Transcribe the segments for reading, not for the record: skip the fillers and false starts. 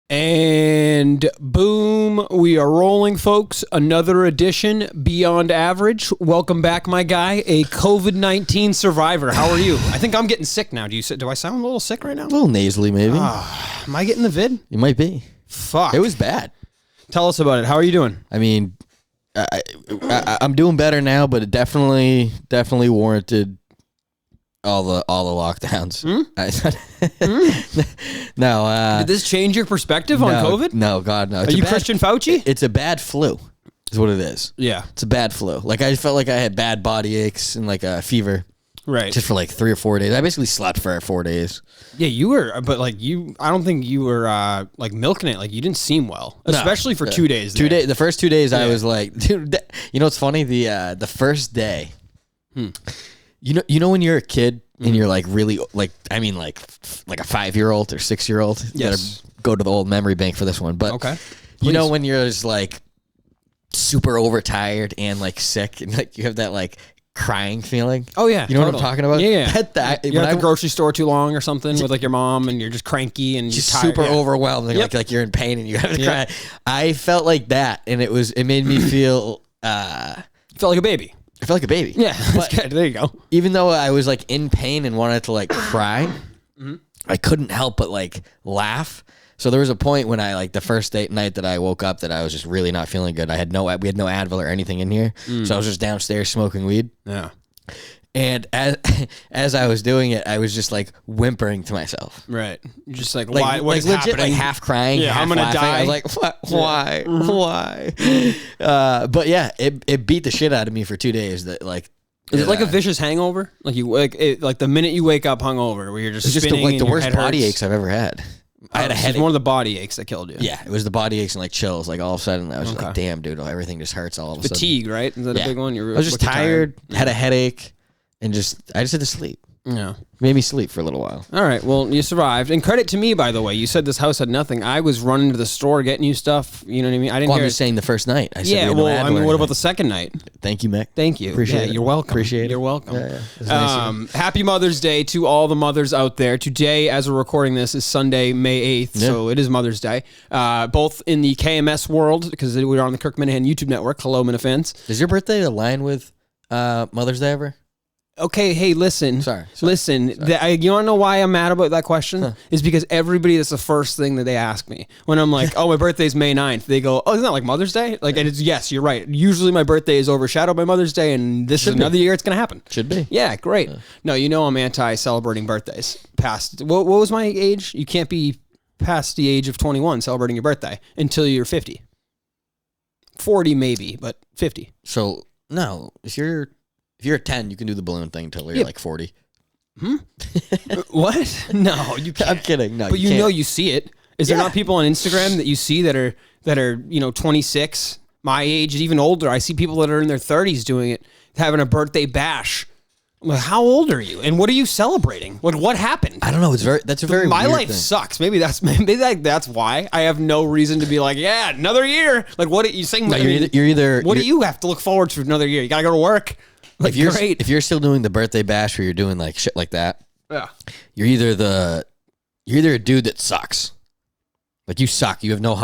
And boom, we are rolling, folks. Another edition Beyond Average. Welcome back, my guy, a COVID-19 survivor. How are you? I think I'm getting sick now. Do I sound a little sick right now? A little nasally, maybe. Am I getting the vid? You might be. Fuck. It was bad. Tell us about it. How are you doing? I mean, I'm doing better now, but it definitely warranted all the lockdowns. No. Did this change your perspective on COVID? No, God, no. Are you Christian Fauci? It's a bad flu, is what it is. Yeah. It's a bad flu. Like, I felt like I had bad body aches and like a fever. Right. Just for like 3 or 4 days. I basically slept for 4 days. Yeah, you were, but like I don't think you were like milking it. Like, you didn't seem well, especially for 2 days. 2 days. The first 2 days, I was like, dude. You know what's funny? The first day. You know when you're a kid and you're like really like a 5-year-old or 6-year-old. Yes. Gotta go to the old memory bank for this one. But okay. You know when you're just like super overtired and like sick and like you have that like crying feeling. Oh yeah, you know what I'm talking about? Yeah. You're at the grocery store too long or something with like your mom, and you're just cranky and just you're tired, super overwhelmed, and like you're in pain and you have to cry. I felt like that, and it made me feel. Felt like a baby. I felt like a baby. Yeah, that's good. There you go. Even though I was like in pain and wanted to like cry, I couldn't help but like laugh. So there was a point when I like the first night that I woke up that I was just really not feeling good. We had no Advil or anything in here, so I was just downstairs smoking weed. Yeah. And as I was doing it, I was just like whimpering to myself. Right. You're just like why? What is legit, happening? like half crying. Yeah, half I'm gonna laughing. die. I was like, what? Why? Why? But yeah, it beat the shit out of me for 2 days. That like. Is it like a vicious hangover? Like you like the minute you wake up hungover, where you're just spinning like the and worst your head body hurts? aches I've ever had. I had a headache. It's one of the body aches that killed you. Yeah, it was the body aches and like chills. Like all of a sudden, I was just like, "Damn, dude, everything just hurts all of a sudden." Fatigue, right? Is that a big one? I was just tired, had a headache, and I just had to sleep. Yeah. Made me sleep for a little while. All right. Well, you survived. And credit to me, by the way. You said this house had nothing. I was running to the store getting you stuff. You know what I mean? I didn't Well, hear I'm just saying the first night. I said what about the second night? Thank you, Mick. Thank you. Appreciate it. You're welcome. Appreciate it. You're welcome. Yeah. Nice Happy Mother's Day to all the mothers out there. Today, as we're recording this, is Sunday, May 8th. So it is Mother's Day. Both in the KMS world, because we're on the Kirk Minahan YouTube network. Hello, Minifans. Does your birthday align with Mother's Day ever? Okay, hey, listen. Sorry. You want to know why I'm mad about that question? Huh. Is because everybody, that's the first thing that they ask me. When I'm like, oh, my birthday's May 9th, they go, oh, isn't that like Mother's Day? Like, and it's, yes, you're right. Usually my birthday is overshadowed by Mother's Day, and this is another year it's going to happen. Should be. Yeah, great. No, you know I'm anti-celebrating birthdays. What was my age? You can't be past the age of 21 celebrating your birthday until you're 50. 40 maybe, but 50. So, no, if you're 10, you can do the balloon thing until you're like 40. What? No, you can't. I'm kidding. No, but you know you see it. Is there not people on Instagram that you see that are 26, my age, even older? I see people that are in their 30s doing it, having a birthday bash. I'm like, how old are you? And what are you celebrating? Like, what happened? I don't know. That's a very my weird life thing. sucks. Maybe that's why I have no reason to be like, yeah, another year. Like, what are you saying? No, you're either. What do you have to look forward to another year? You gotta go to work. Like, if you're still doing the birthday bash where you're doing like shit like that, you're either a dude that sucks. Like, you suck. You have no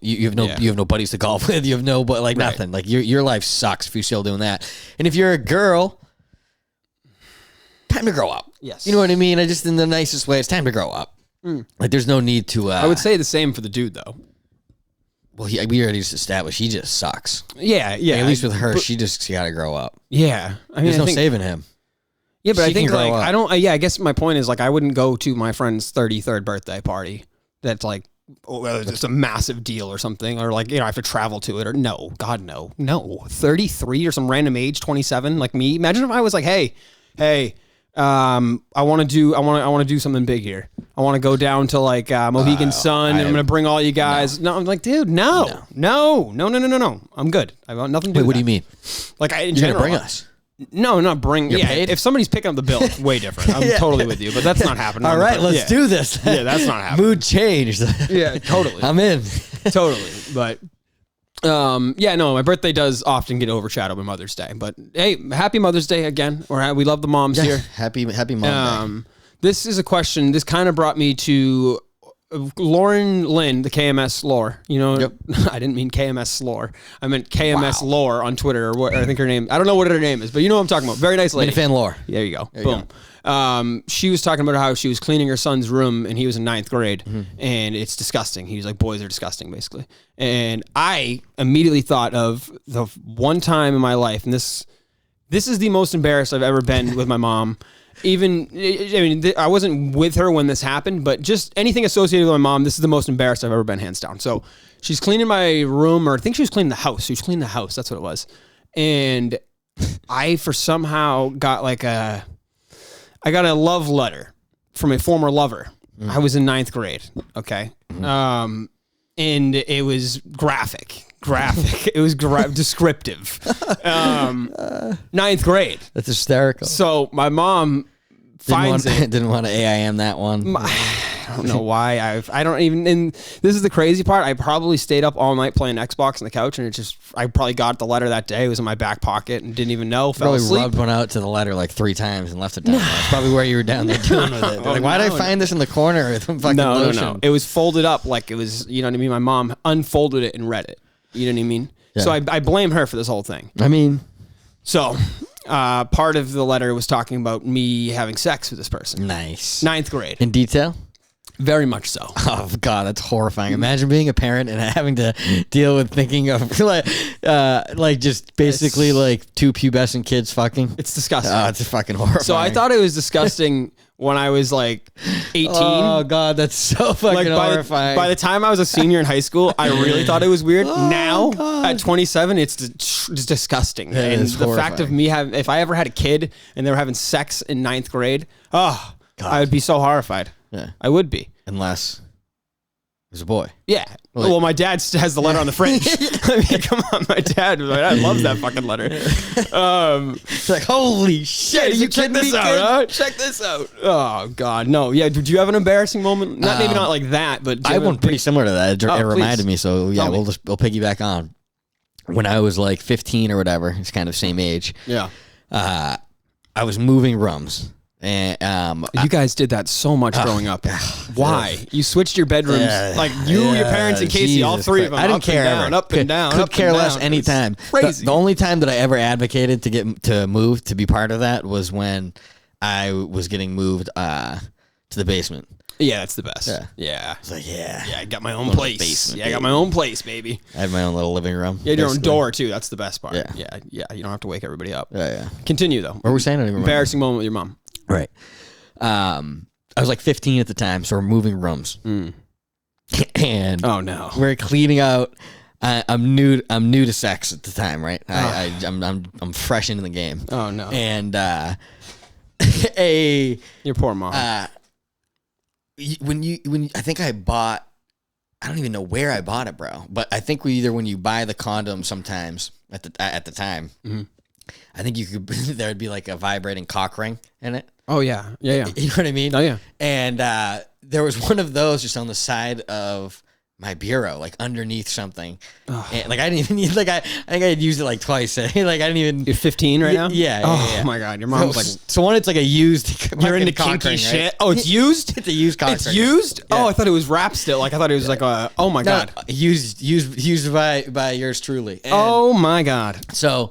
you have no buddies to golf with. You have no nothing. Like, your life sucks if you're still doing that. And if you're a girl, time to grow up. Yes. You know what I mean? I just, in the nicest way, it's time to grow up. Like, there's no need to. I would say the same for the dude though. Well, we already just established he just sucks. Yeah. Like, at least with her, she just got to grow up. Yeah. I mean, there's no saving him. Yeah, but She I think can grow like up. I don't. I guess my point is like I wouldn't go to my friend's 33rd birthday party. That's like, it's a massive deal or something, or like, I have to travel to it, or no, God, no, 33 or some random age, 27, like me. Imagine if I was like, hey, I want to do something big here. I want to go down to like Mohegan Sun, and I'm going to bring all you guys. No, I'm like, dude, no. I'm good. I want nothing to do with what do that. you mean? Like, in You're general, going to bring us? No, not bring. You're paid? If somebody's picking up the bill, it's way different. I'm totally with you, but that's not happening. All right, let's do this. Yeah, that's not happening. Mood changed. Yeah, totally. I'm in. Totally. But my birthday does often get overshadowed by Mother's Day. But hey, happy Mother's Day again. We love the moms here. Happy Mom Day. This is a question. This kind of brought me to Lauren Lynn, the KMS lore. You know, Yep. I didn't mean KMS lore. I meant KMS lore on Twitter, or what I think her name. I don't know what her name is, but you know what I'm talking about. Very nice lady. Minifan lore. There you go. Boom. She was talking about how she was cleaning her son's room, and he was in 9th grade, and it's disgusting. He was like, boys are disgusting, basically. And I immediately thought of the one time in my life, and this is the most embarrassed I've ever been with my mom. Even, I mean, I wasn't with her when this happened, but just anything associated with my mom, this is the most embarrassed I've ever been, hands down. So she's cleaning my room, or I think she was cleaning the house. She was cleaning the house. That's what it was. And I, for somehow, got a love letter from a former lover. I was in 9th grade. Okay. And it was graphic. It was descriptive. 9th grade. That's hysterical. So my mom finds it. Didn't want to AIM that one. I don't know why. I don't even. And this is the crazy part. I probably stayed up all night playing Xbox on the couch, and I probably got the letter that day. It was in my back pocket and didn't even know. Fell probably asleep. Rubbed one out to the letter like 3 times and left it down. That's probably where you were down there doing with it. Like, why did I find this in the corner with some fucking lotion? No. It was folded up like it was. You know what I mean? My mom unfolded it and read it. You know what I mean? Yeah. So I blame her for this whole thing. I mean, so part of the letter was talking about me having sex with this person. Nice. 9th grade. In detail? Very much so. Oh God, that's horrifying. Imagine being a parent and having to deal with thinking of like just basically like 2 pubescent kids fucking. It's disgusting. Oh, it's fucking horrifying. So I thought it was disgusting when I was like 18. Oh God, that's so fucking horrifying. By the time I was a senior in high school, I really thought it was weird. Now at 27, it's disgusting. Yeah, and it's the horrifying. fact of me if I ever had a kid and they were having sex in 9th grade, I would be so horrified. Yeah. I would be. Unless it was a boy. Yeah. Well, my dad has the letter on the fridge. I mean, come on, my dad loves that fucking letter. It's like, holy shit, are you check kidding this me, out, kid? huh? Check this out. Oh God, no. Yeah, did you have an embarrassing moment? Maybe not like that, but I had one pretty similar to that. It reminded me. So yeah, we'll piggyback on. When I was like 15 or whatever, it's kind of same age. Yeah. I was moving rooms. And you guys did that so much growing up. Why? You switched your bedrooms, like your parents and Casey, all 3 of them. I didn't care. Up and down. Could care less anytime. Crazy. The only time that I ever advocated to move to be part of that was when I was getting moved to the basement. Yeah, that's the best. Yeah. I was like, yeah, I got my own place. Basement, I got my own place, baby. I had my own little living room. You had your own door too. That's the best part. Yeah. You don't have to wake everybody up. Yeah. Continue though. What were we saying? I don't even remember. Embarrassing moment with your mom. Right. I was like 15 at the time, so we're moving rooms. And oh no, we're cleaning out. I'm new to sex at the time, right? I'm fresh into the game. Oh no. And your poor mom. When I think I bought, I don't even know where I bought it, bro. But I think when you buy the condom sometimes at the time, I think you could there would be like a vibrating cock ring in it. Oh yeah. You know what I mean? Oh yeah. And there was one of those just on the side of my bureau, like underneath something. And, like I didn't even need, like I think I had used it like twice. Like I didn't even. You're 15 right now? Yeah. Oh my God, your mom's like. So one, it's like a used. You're into kinky ring, shit. Right? Oh, it's used. It's a used cock It's ring. used. Yeah. Oh, I thought it was wrapped still. Like I thought it was like a. Oh my God. Used by yours truly. And oh my God. So.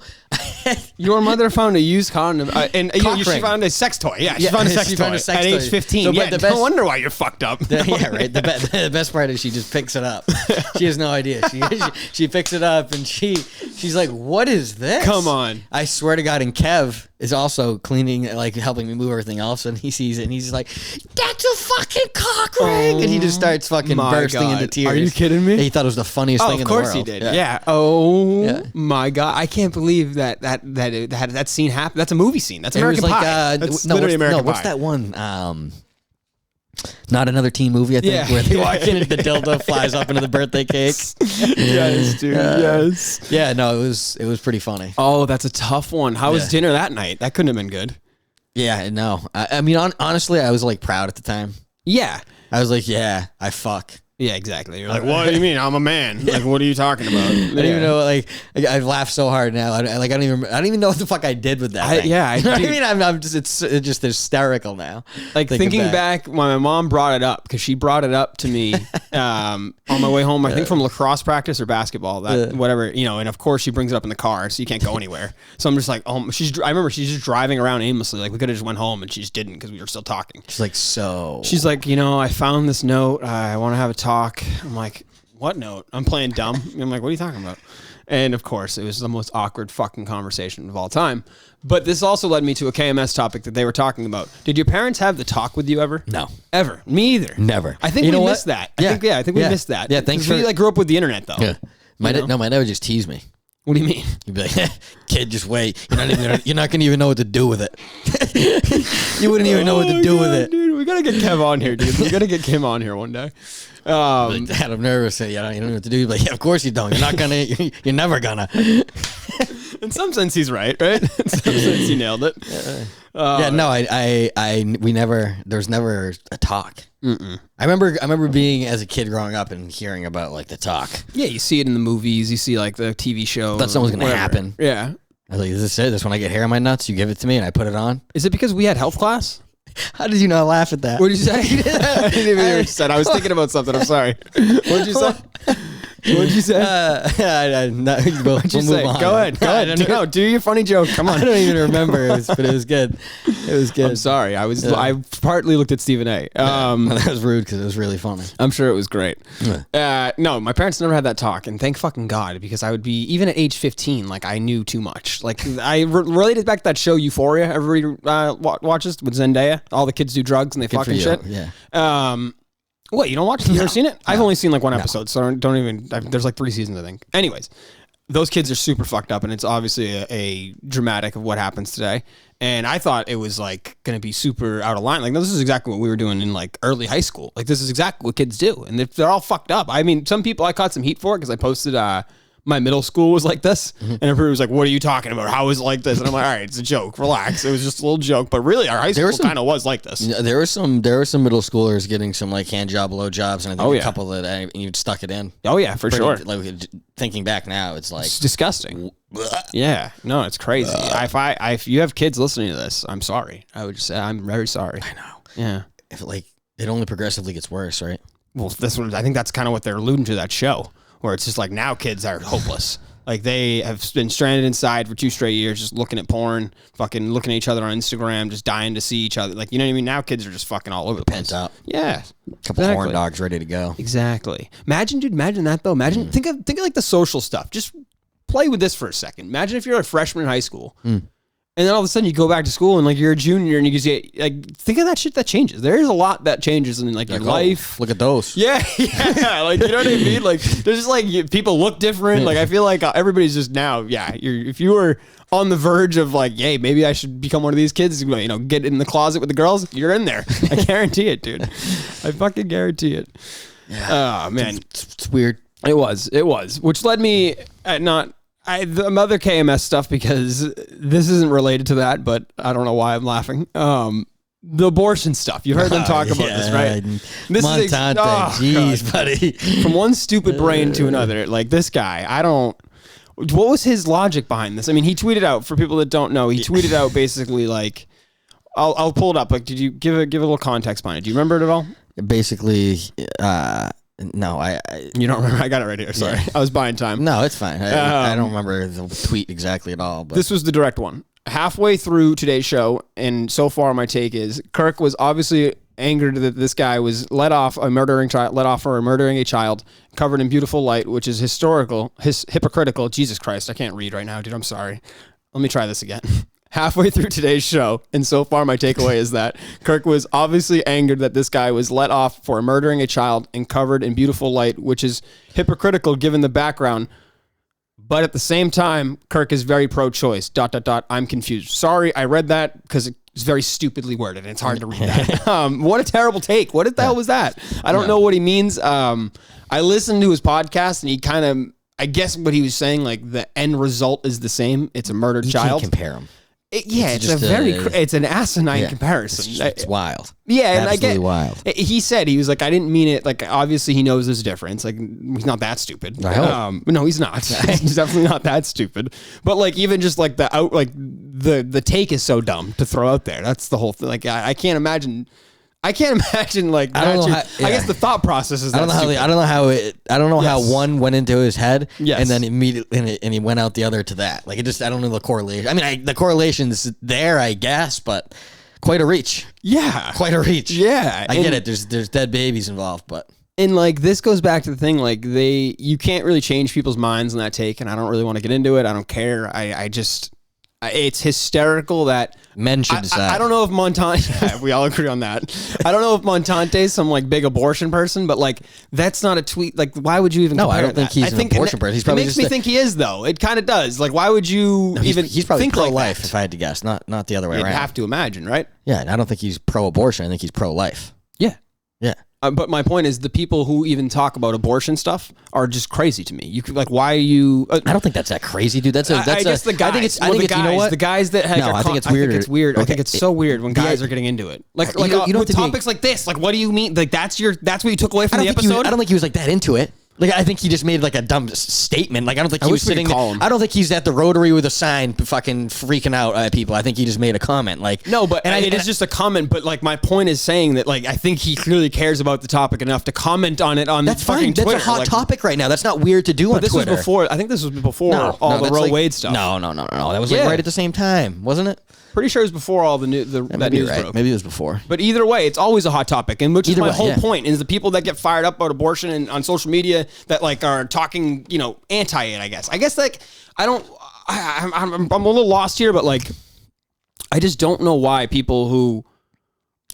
Your mother found a used condom, and she found a sex toy. Yeah, she found a sex toy at age 15. So, no wonder why you're fucked up. Yeah, right. The best part is she just picks it up. She has no idea. She picks it up and she's like, "What is this?" Come on. I swear to God. And Kev is also cleaning, like helping me move everything else, and he sees it and he's like, "That's a fucking cock ring!" And he just starts fucking bursting into tears. Are you kidding me? He thought it was the funniest thing in the world. Of course he did. Yeah. Oh my God, I can't believe that scene happened. That's a movie scene. That's American Pie. That's literally American Pie. What's that one? Not Another Teen Movie, I think, where they walk in and the dildo flies up into the birthday cake. Yes, dude. Yes. Yeah, no, it was pretty funny. Oh, that's a tough one. How was dinner that night? That couldn't have been good. Yeah, no. I mean, honestly, I was like proud at the time. Yeah. I was like, yeah, I fuck. Yeah, exactly. You're like, what do you mean? I'm a man. Like, what are you talking about? I don't even know. Like, I laugh so hard now. I don't even know what the fuck I did with that. Thing. Yeah, you know what I mean, I'm just it's just hysterical now. Like thinking back when my mom brought it up because she brought it up to me on my way home. I think from lacrosse practice or basketball, whatever, And of course she brings it up in the car, so you can't go anywhere. So I'm just like, I remember she's just driving around aimlessly. Like we could have just went home, and she just didn't because we were still talking. She's like, She's like, I found this note. I want to have a talk. I'm like, what note? I'm playing dumb. I'm like, what are you talking about? And of course, it was the most awkward fucking conversation of all time. But this also led me to a KMS topic that they were talking about. Did your parents have the talk with you ever? No. Ever? Me either. Never. I think we missed that. I think we missed that. Yeah, thanks for... We grew up with the internet, though. Yeah. My dad would just tease me. What do you mean? You'd be like, kid, just wait. You're not gonna even know what to do with it. You wouldn't even know what to do with it. Dude, we gotta get Kev on here, dude. We gotta get Kim on here one day. Like, Dad, I'm nervous. You don't know what to do. You're like, yeah, of course you don't. You're not gonna. You're never gonna. In some sense, he's right. In some sense, he nailed it. We never. There was never a talk. Mm-mm. I remember being as a kid growing up and hearing about like the talk. Yeah, you see it in the movies. You see like the TV show. I thought something was gonna happen. Yeah. I was like, is this it? This when I get hair on my nuts, you give it to me and I put it on. Is it because we had health class? How did you not laugh at that? What did you say? I didn't even hear what you said. I was thinking about something. I'm sorry. What did you say? What did you say? We'll say? Go ahead. Do your funny joke. Come on. I don't even remember, but it was good. It was good. I'm sorry. I partly looked at Stephen A. That was rude because it was really funny. I'm sure it was great. No, my parents never had that talk, and thank fucking God, because I would be, even at age 15, like I knew too much. Like I related back to that show Euphoria everybody watches with Zendaya. All the kids do drugs and they fucking shit. Yeah. What, you don't watch it? You never seen it? I've only seen like one episode, so don't even, there's like 3 seasons, I think. Anyways, those kids are super fucked up, and it's obviously a dramatic of what happens today. And I thought it was like going to be super out of line. Like, no, this is exactly what we were doing in like early high school. Like, this is exactly what kids do. And they're all fucked up. I mean, some people, I caught some heat for it because I posted, my middle school was like this, and everybody was like, what are you talking about? How is it like this? And I'm like, all right, it's a joke. Relax. It was just a little joke. But really, our high school kind of was like this. There were some middle schoolers getting some like hand job, blow jobs, and I think a couple that even stuck it in. Oh, yeah, for sure. Like, thinking back now, it's like... It's disgusting. Yeah. No, it's crazy. If you have kids listening to this, I'm sorry. I would just say I'm very sorry. I know. Yeah. If it only progressively gets worse, right? Well, I think that's kind of what they're alluding to, that show. Where it's just like now kids are hopeless. Like they have been stranded inside for 2 straight years, just looking at porn, fucking looking at each other on Instagram, just dying to see each other. Like, you know what I mean? Now kids are just fucking all over the place. Pent up. Yeah. Couple horn dogs ready to go. Exactly. Imagine that though. Imagine, think of like the social stuff. Just play with this for a second. Imagine if you're a freshman in high school. And then all of a sudden you go back to school and like you're a junior and you just get like, think of that shit that changes. There's a lot that changes in like your life. Look at those. Yeah. Like, you know what I mean? Like there's just like people look different. Like I feel like everybody's just now, if you were on the verge of like, hey, maybe I should become one of these kids, get in the closet with the girls, you're in there. I guarantee it, dude. I fucking guarantee it. Yeah. Oh man. It's weird. It was. Which led me the other KMS stuff, because this isn't related to that, but I don't know why I'm laughing. The abortion stuff. You heard them talk about this, right? This Montante. Jeez, buddy. From one stupid brain to another. Like this guy, what was his logic behind this? I mean, he tweeted out, for people that don't know, he tweeted out basically like, I'll pull it up. Like, did you give a little context behind it? Do you remember it at all? Basically, no, you don't remember? I got it right here. Sorry. I was buying time. No, it's fine. I don't remember the tweet exactly at all. But this was the direct one. Halfway through today's show, and so far my take is Kirk was obviously angered that this guy was let off for murdering a child, covered in beautiful light, which is hypocritical. Jesus Christ, I can't read right now, dude. I'm sorry. Let me try this again. Halfway through today's show, and so far my takeaway is that Kirk was obviously angered that this guy was let off for murdering a child and covered in beautiful light, which is hypocritical given the background. But at the same time, Kirk is very pro-choice. ... I'm confused. Sorry, I read that because it's very stupidly worded and it's hard to read that. What a terrible take. What the hell was that? I don't know what he means. I listened to his podcast and he kind of, I guess what he was saying, like the end result is the same. It's a murdered child. Can't compare them. it's an asinine comparison. It's wild. Yeah, and absolutely wild. He said, he was like, I didn't mean it. Like, obviously he knows there's a difference. Like, he's not that stupid. I hope. No, he's not. He's definitely not that stupid. But like, even just like the take is so dumb to throw out there. That's the whole thing. Like, I can't imagine. Like, I guess the thought process is. I don't know how one went into his head, and then immediately and he went out the other to that. Like, I don't know the correlation. I mean, the correlation's there, I guess, but quite a reach. Yeah, quite a reach. Yeah, I get it. There's dead babies involved, but. And like, this goes back to the thing, like you can't really change people's minds on that take, and I don't really want to get into it. I don't care. It's hysterical that men should decide. I don't know if Montante, we all agree on that. I don't know if Montante is some like big abortion person, but like, that's not a tweet. Like, why would you even compare I don't think he's an abortion person. He's probably it makes me think he is, though. It kind of does. Like, why would you even he's probably think pro-life, like that? if I had to guess, not the other way You'd around. have to imagine, right? Yeah, and I don't think he's pro-abortion. I think he's pro-life. Yeah. Yeah. But my point is, the people who even talk about abortion stuff are just crazy to me. You could, like, why are you? I don't think that's that crazy, dude. I guess the guys. I think it's, you know what? The guys that have. No, I think it's weird. I think it's weird. Okay. I think it's so weird when guys are getting into it. Like you don't with topics like this. Like, what do you mean? Like, that's what you took away from the episode? I don't think he was like that into it. Like, I think he just made like a dumb statement. Like, I don't think he was sitting there. I don't think he's at the Rotary with a sign fucking freaking out at people. I think he just made a comment. Like, no, but it is just a comment. But like, my point is saying that, like, I think he clearly cares about the topic enough to comment on it on that's fucking fine. Twitter. That's a hot topic right now. That's not weird to do on Twitter. Was before. I think this was before all the Roe Wade stuff. No. That was like right at the same time, wasn't it? Pretty sure it was before all the news broke. Maybe it was before. But either way, it's always a hot topic, and which is my whole point is the people that get fired up about abortion and on social media that like are talking, anti it. I guess like I'm a little lost here, but like I just don't know why people who.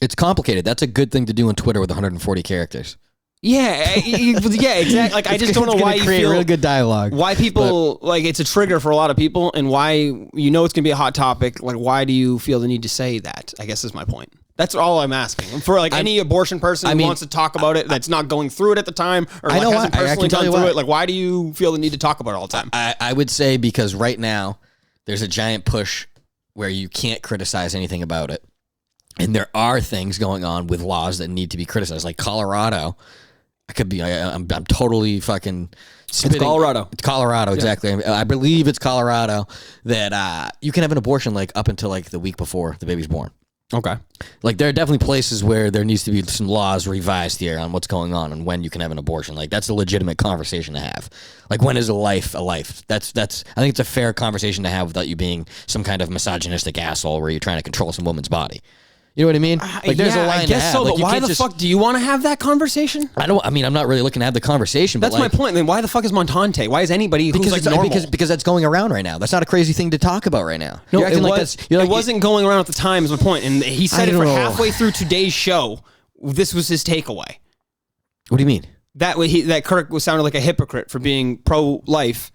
It's complicated. That's a good thing to do on Twitter with 140 characters. Yeah, exactly. Like, I just don't know why you create feel real good dialogue. Why people like it's a trigger for a lot of people, and why it's gonna be a hot topic. Like, why do you feel the need to say that? I guess is my point. That's all I'm asking for. Like any abortion person who wants to talk about it, that's not going through it at the time, or like hasn't personally gone through it. Like, why do you feel the need to talk about it all the time? I would say because right now there's a giant push where you can't criticize anything about it, and there are things going on with laws that need to be criticized, like Colorado. I could be. I'm totally fucking. Spitting. It's Colorado. It's Colorado, exactly. I believe it's Colorado that you can have an abortion like up until like the week before the baby's born. Okay. Like, there are definitely places where there needs to be some laws revised here on what's going on and when you can have an abortion. Like, that's a legitimate conversation to have. Like, when is a life a life? That's. I think it's a fair conversation to have without you being some kind of misogynistic asshole where you're trying to control some woman's body. You know what I mean? Like, there's a line I guess so, like, but why the fuck do you want to have that conversation? I mean, I'm not really looking to have the conversation. That's but like, my point. Then why the fuck is Montante? Why is anybody who's like normal? Because that's going around right now. That's not a crazy thing to talk about right now. No, it wasn't going around at the time is my point. And he said it for halfway through today's show. This was his takeaway. What do you mean? That Kirk was sounded like a hypocrite for being pro-life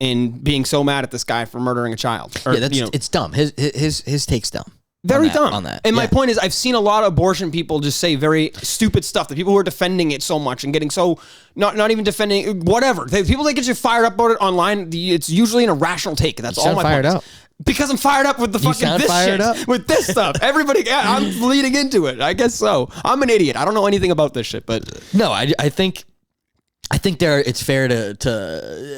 and being so mad at this guy for murdering a child. Or, it's dumb. His take's dumb. Very dumb on that. And my point is, I've seen a lot of abortion people just say very stupid stuff. The people who are defending it so much and getting so not even defending whatever. The people that get you fired up about it online, it's usually an irrational take. That's all my point. Up. Because I'm fired up with the fucking this shit, with this stuff. Everybody, I'm leading into it. I guess so. I'm an idiot. I don't know anything about this shit, but no, I think it's fair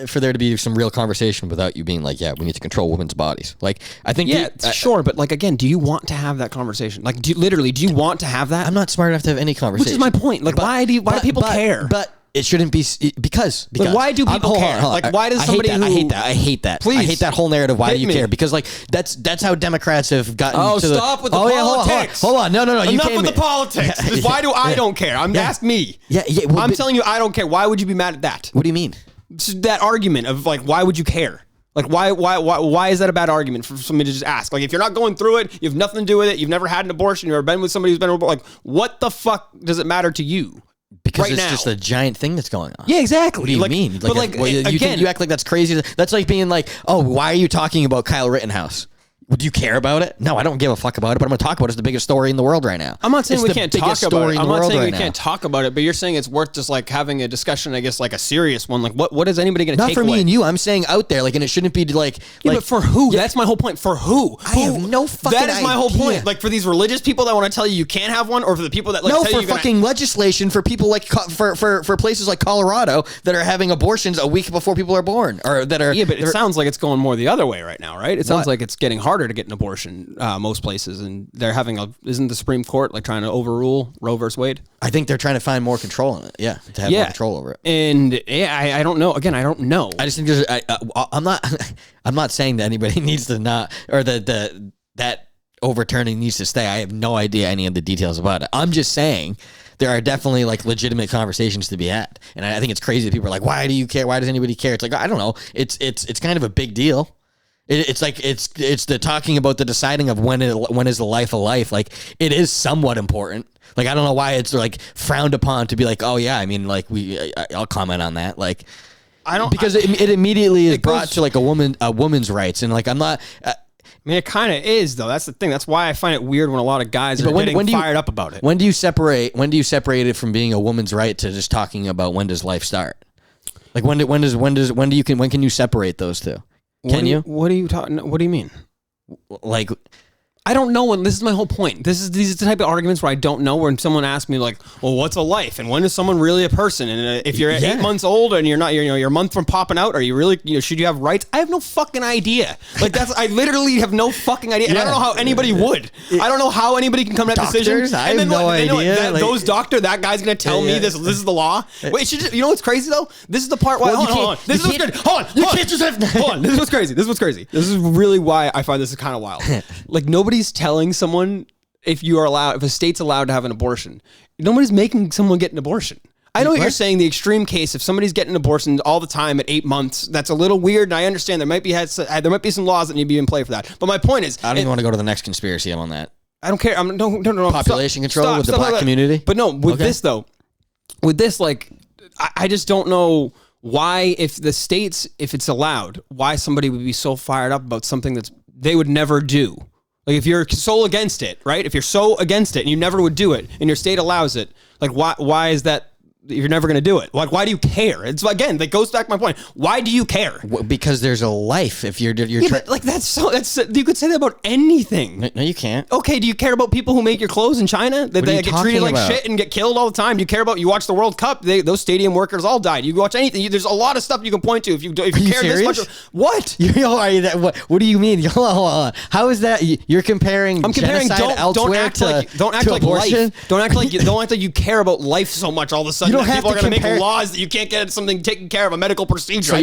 for there to be some real conversation without you being like, we need to control women's bodies. Like, I think sure, but like, again, do you want to have that conversation? Like, do you want to have that? I'm not smart enough to have any conversation. Which is my point. Like, why do people care? But it shouldn't be because like, why do people care? Like, why does somebody I hate that. Please. I hate that whole narrative. Why do you care? Because like that's how Democrats have gotten to stop with the politics. Hold on. No. Enough with the politics. Why do I don't care? Ask me. Well, I'm telling you I don't care. Why would you be mad at that? What do you mean? That argument of like, why would you care? Like, why is that a bad argument for somebody to just ask? Like, if you're not going through it, you have nothing to do with it, you've never had an abortion, you've never been with somebody who's been like, what the fuck does it matter to you? Because it's just a giant thing that's going on. Yeah, exactly. What do you mean? Like, you act like that's crazy. That's like being like, oh, why are you talking about Kyle Rittenhouse? Would you care about it? No, I don't give a fuck about it, but I'm going to talk about it. It's the biggest story in the world right now. I'm not saying we can't talk about it. I'm not saying we now. can't talk about it, but you're saying it's worth just like having a discussion, I guess, like a serious one. Like, what is anybody going to take away? Not for me and you. I'm saying out there, like, and it shouldn't be like... but for who? Yeah. That's my whole point. For who? I have no fucking idea. That is my whole point. Like, for these religious people that want to tell you can't have one, or for the people that like tell you fucking legislation for people like for places like Colorado that are having abortions a week before people are born, or that are... Yeah, but it sounds like it's going more the other way right now, right? It sounds like it's getting harder to get an abortion most places, and they're having isn't the Supreme Court like trying to overrule Roe versus Wade? I think they're trying to find more control in it. Yeah, to have more control over it. And I don't know. Again, I don't know. I just think I'm not saying that anybody needs to not, or that overturning needs to stay. I have no idea any of the details about it. I'm just saying there are definitely like legitimate conversations to be had, and I think it's crazy that people are like, "Why do you care? Why does anybody care?" It's like, I don't know. It's kind of a big deal. It's like it's the talking about the deciding of when is the life a life. Like, it is somewhat important. Like, I don't know why it's like frowned upon to be like, oh yeah, I mean, like I'll comment on that. Like, I don't, because it immediately is brought to like a woman's rights, and like I'm not. I mean, it kind of is though. That's the thing. That's why I find it weird when a lot of guys are getting fired up about it. When do you separate it from being a woman's right to just talking about when does life start? Like when can you separate those two? Can you? What are you talking? What do you mean? Like, I don't know. And this is my whole point. These are the type of arguments where I don't know. When someone asks me like, "Well, what's a life?" and when is someone really a person? And if you're 8 months old and you're not, you're a month from popping out, are you really? Should you have rights? I have no fucking idea. Like I literally have no fucking idea. And I don't know how anybody would. I don't know how anybody can come to that decision. I have no idea. That guy's gonna tell me this is the law. Wait, you know what's crazy though? This is the part why. Hold on. This is what's crazy. Hold on. This is what's crazy. This is really why I find this is kind of wild. Like, nobody's telling someone if a state's allowed to have an abortion. Nobody's making someone get an abortion. I know what you're saying. The extreme case, if somebody's getting an abortion all the time at 8 months, that's a little weird. And I understand there might be some laws that need to be in play for that. But my point is, I don't even want to go to the next conspiracy on that. I don't care. No. Population control with the black community. But no, with this though, like, I just don't know why, if it's allowed, why somebody would be so fired up about something that they would never do. Like, if you're so against it, right? If you're so against it and you never would do it and your state allows it, like, why is that you're never going to do it? Like, why do you care? It's, again, that goes back to my point. Why do you care? Because there's a life. If you're but like, that's you could say that about anything. No, you can't. Okay, do you care about people who make your clothes in China? That they get treated like shit and get killed all the time? You watch the World Cup, those stadium workers all died. You watch anything. There's a lot of stuff you can point to if you care this much. What? What do you mean? Hold on. How is that? You're comparing? I'm comparing. Don't act like abortion? Life. Don't act like you care about life so much all of a sudden. People are going to make laws that you can't get something taken care of, a medical procedure. So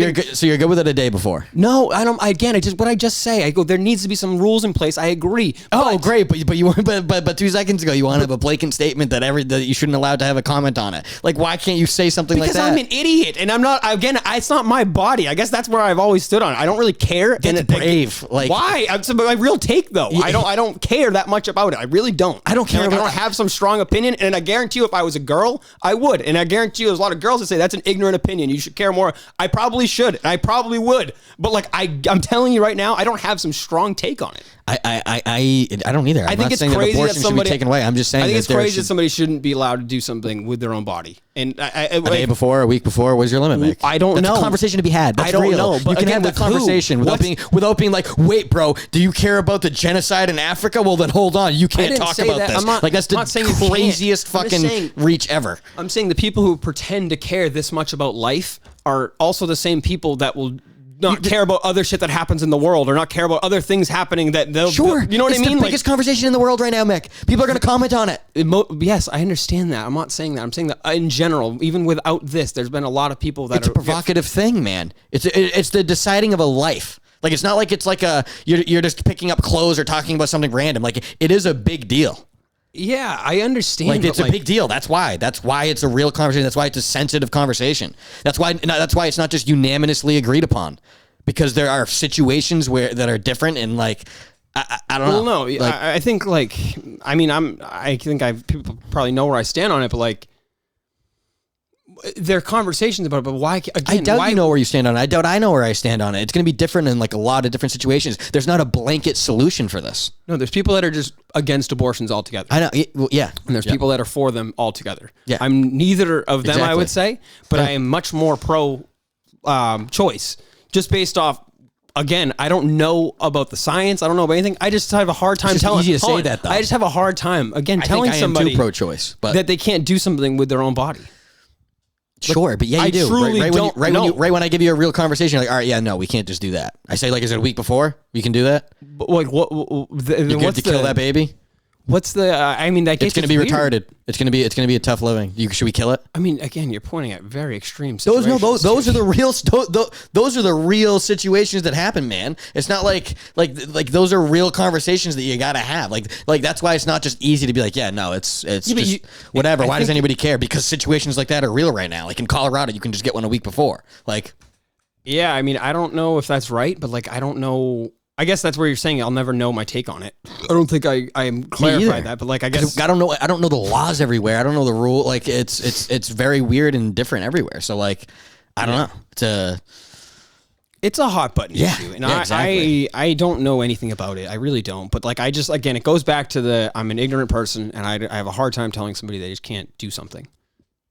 you're good with it a day before? No, I don't. Again, what I just say. I go, there needs to be some rules in place. I agree. Great, but 2 seconds ago you want to have a blatant statement that you shouldn't allowed to have a comment on it. Like, why can't you say something like that? Because I'm an idiot, and I'm not. Again, it's not my body. I guess that's where I've always stood on. I don't really care. That's brave. Like, why? My real take though. I don't care that much about it. I really don't. I don't care. I don't have some strong opinion, and I guarantee you, if I was a girl, I would. And I guarantee you, there's a lot of girls that say that's an ignorant opinion. You should care more. I probably should. And I probably would. But like, I'm telling you right now, I don't have some strong take on it. I don't either. I think it's crazy that somebody should be taken away. I'm just saying. I think it's crazy that somebody shouldn't be allowed to do something with their own body. And a day before, a week before, what's your limit, Mick? I don't know. That's a conversation to be had. That's I don't real. know. But you can have the conversation without being like, wait, bro, do you care about the genocide in Africa? Well, then hold on. You can't talk about this. That's the craziest fucking reach ever. I'm saying the people who pretend to care this much about life are also the same people that will not care about other shit that happens in the world, or not care about other things happening that they'll... Sure. You know what I mean? It's the biggest conversation in the world right now, Mick. People are going to comment on it. Yes, I understand that. I'm not saying that. I'm saying that in general, even without this, there's been a lot of people that It's a provocative thing, man. It's the deciding of a life. Like, it's not like it's like you're just picking up clothes or talking about something random. Like, it is a big deal. Yeah, I understand. Like, it's a big deal. That's why it's a real conversation. That's why it's a sensitive conversation. That's why it's not just unanimously agreed upon, because there are situations that are different, and like, I don't know. Well, no, like, I think people probably know where I stand on it, but like, There are conversations about it, but why? Again, I doubt you know where you stand on it. I doubt I know where I stand on it. It's going to be different in like a lot of different situations. There's not a blanket solution for this. No, there's people that are just against abortions altogether. I know. Well, yeah. And there's people that are for them altogether. Yeah. I'm neither of them, I would say, but I am much more pro choice, just based off. Again, I don't know about the science. I don't know about anything. I just have a hard time telling. Easy to say that, though. I just have a hard time telling somebody I am too pro-choice, but that they can't do something with their own body. Sure, but yeah, you do. Right when I give you a real conversation, you're like, all right, yeah, no, we can't just do that. I say, like, is it a week before? We can do that? But like, you're good to kill that baby? What's the? I mean, that it's going to be retarded. It's going to be a tough living. Should we kill it? I mean, again, you're pointing at very extreme situations. Those are the real those are the real situations that happen, man. It's not like those are real conversations that you got to have. Like that's why it's not just easy to be like, yeah, no, it's just whatever. Why does anybody care? Because situations like that are real right now. Like in Colorado, you can just get one a week before. Like, yeah, I mean, I don't know if that's right, but like, I don't know. I guess that's where you're saying I'll never know my take on it. I don't think I am clarified that, but like I guess I don't know the laws everywhere. I don't know the rule. Like it's very weird and different everywhere. So like I don't know. It's a hot button issue, and exactly. I don't know anything about it. I really don't. But like I just again, it goes back to I'm an ignorant person, and I have a hard time telling somebody they just can't do something.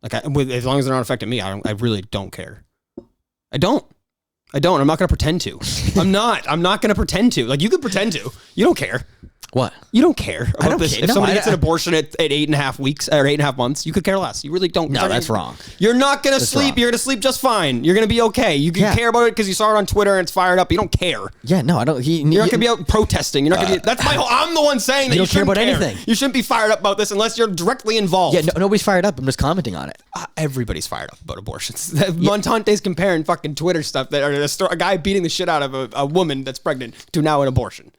Like as long as they're not affecting me, I really don't care. I don't. I'm not going to pretend to. I'm not going to pretend to. Like, you could pretend to. You don't care. What? You don't care about this. If somebody gets an abortion at 8.5 weeks or 8.5 months, you could care less. You really don't. No, that's wrong. You're not going to sleep. Wrong. You're going to sleep just fine. You're going to be okay. You can care about it because you saw it on Twitter and it's fired up. You don't care. Yeah, no, I don't. You're not going to be out protesting. You're not going to. That's my whole. I'm the one saying that you don't care about anything. You shouldn't be fired up about this unless you're directly involved. Yeah, nobody's fired up. I'm just commenting on it. Everybody's fired up about abortions. Montante's comparing fucking Twitter stuff that a guy beating the shit out of a woman that's pregnant to now an abortion.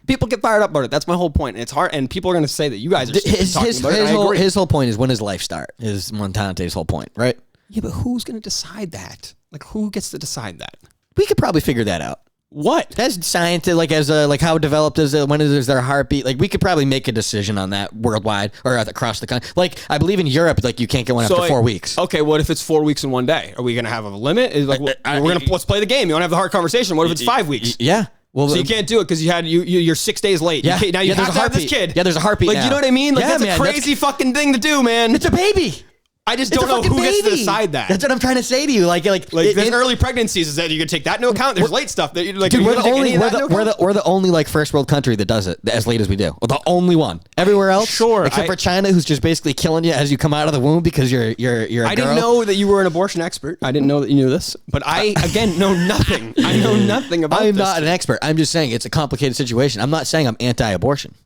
People get fired up about it. That's my whole point. And it's hard, and people are going to say that you guys are talking about it. His whole point is when does life start? Is Montante's whole point, right? Yeah, but who's going to decide that? Like, who gets to decide that? We could probably figure that out. What? That's science. Like how developed is it? When is their heartbeat? Like we could probably make a decision on that worldwide or across the country. Like I believe in Europe, like you can't get one after 4 weeks. Okay, what if it's 4 weeks in one day? Are we going to have a limit? Is like let's play the game. You want to have the hard conversation? What if it's 5 weeks? Yeah. Well, so you can't do it because you're 6 days late. Yeah. Now you have to have this kid. Yeah, there's a heartbeat. Like now. You know what I mean? Like that's a crazy fucking thing to do, man. It's a baby. I just don't know who gets to decide that. That's what I'm trying to say to you. Like there's early pregnancies. Is that you can take that into account? There's late stuff that like. Dude, we're the only like first world country that does it as late as we do. We're the only one. Everywhere else, sure, except for China, who's just basically killing you as you come out of the womb because you're a girl. I didn't know that you were an abortion expert. I didn't know that you knew this. But I again know nothing. I know nothing about. I'm not an expert. I'm just saying it's a complicated situation. I'm not saying I'm anti-abortion.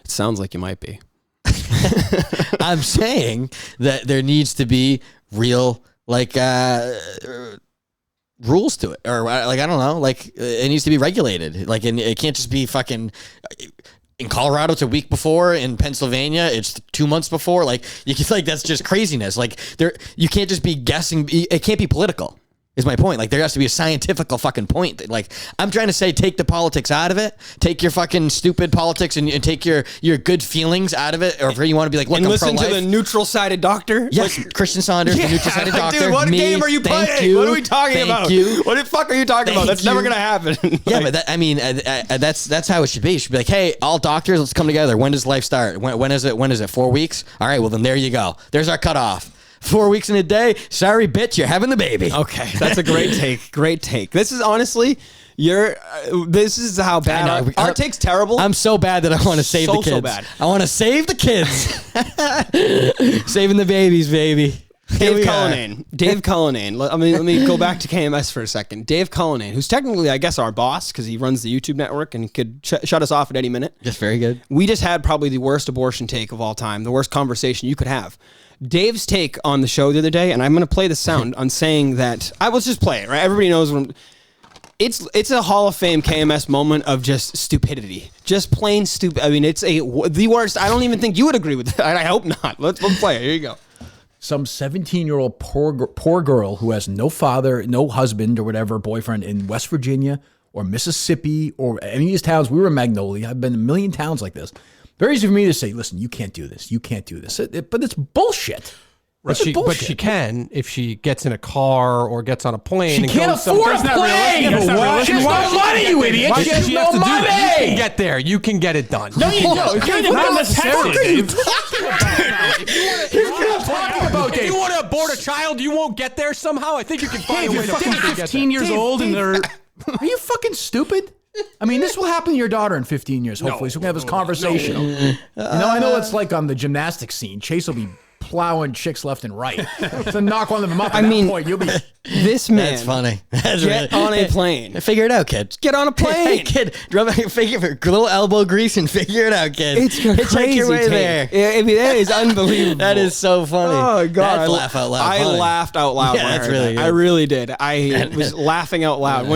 It sounds like you might be. I'm saying that there needs to be real rules to it, or like I don't know, like it needs to be regulated. Like, and it can't just be fucking. In Colorado, it's a week before. In Pennsylvania, it's 2 months before. Like you can, like that's just craziness. Like you can't just be guessing. It can't be political. Is my point. Like there has to be a scientifical fucking point. Like I'm trying to say, take the politics out of it. Take your fucking stupid politics and take your good feelings out of it. Or if you want to be like, look, and I'm listen pro-life. to the neutral-sided doctor. Yes, like, Christian Saunders, the neutral-sided doctor. Dude, what game are you playing? What are we talking about? What the fuck are you talking about? That's never gonna happen. Yeah, but that's how it should be. It should be like, hey, all doctors, let's come together. When does life start? When is it? When is it? 4 weeks? All right, well then there you go. There's our cutoff. 4 weeks in a day. Sorry, bitch, you're having the baby. Okay, that's a great take. Great take. This is honestly, this is how bad our take's terrible. I'm so bad that I want to save the kids. So bad. I want to save the kids. Saving the babies, baby. Dave Cullinane. Let me go back to KMS for a second. Dave Cullinane, who's technically, I guess, our boss because he runs the YouTube network and could shut us off at any minute. Just very good. We just had probably the worst abortion take of all time, the worst conversation you could have. Dave's take on the show the other day, and I'm going to play the sound on saying that I will just play it, right? Everybody knows when it's a Hall of Fame KMS moment of just stupidity, just plain stupid. I mean, it's the worst. I don't even think you would agree with that. I hope not. Let's play it. Here you go. Some 17-year-old poor girl who has no father, no husband or whatever, boyfriend in West Virginia or Mississippi or any of these towns. We were in Magnolia. I've been in a million towns like this. Very easy for me to say, listen, you can't do this. You can't do this. But it's bullshit. But she can if she gets in a car or gets on a plane. She can't afford a plane. She has no money, you idiot. She has no money. You can get there. You can get it done. No, you don't. Not necessarily, Dave. If you want to abort a child, you won't get there somehow. I think you can find a way to fucking get there. 15 years old and they're... Are you fucking stupid? I mean, this will happen to your daughter in 15 years, hopefully, so we can have this conversation. I know it's like on the gymnastics scene. Chase will be plowing chicks left and right. So knock one of them up. At that point, you'll be... This man. That's funny. That's get on a plane. Figure it out, kid. Get on a plane. Hey, kid. Figure a little elbow grease and figure it out, kid. It's crazy. Your way there. I mean, that is unbelievable. That is so funny. Oh, God. That's laugh out loud. I laughed out loud. Yeah, when that's I heard really that. good. I really did. I was laughing out loud.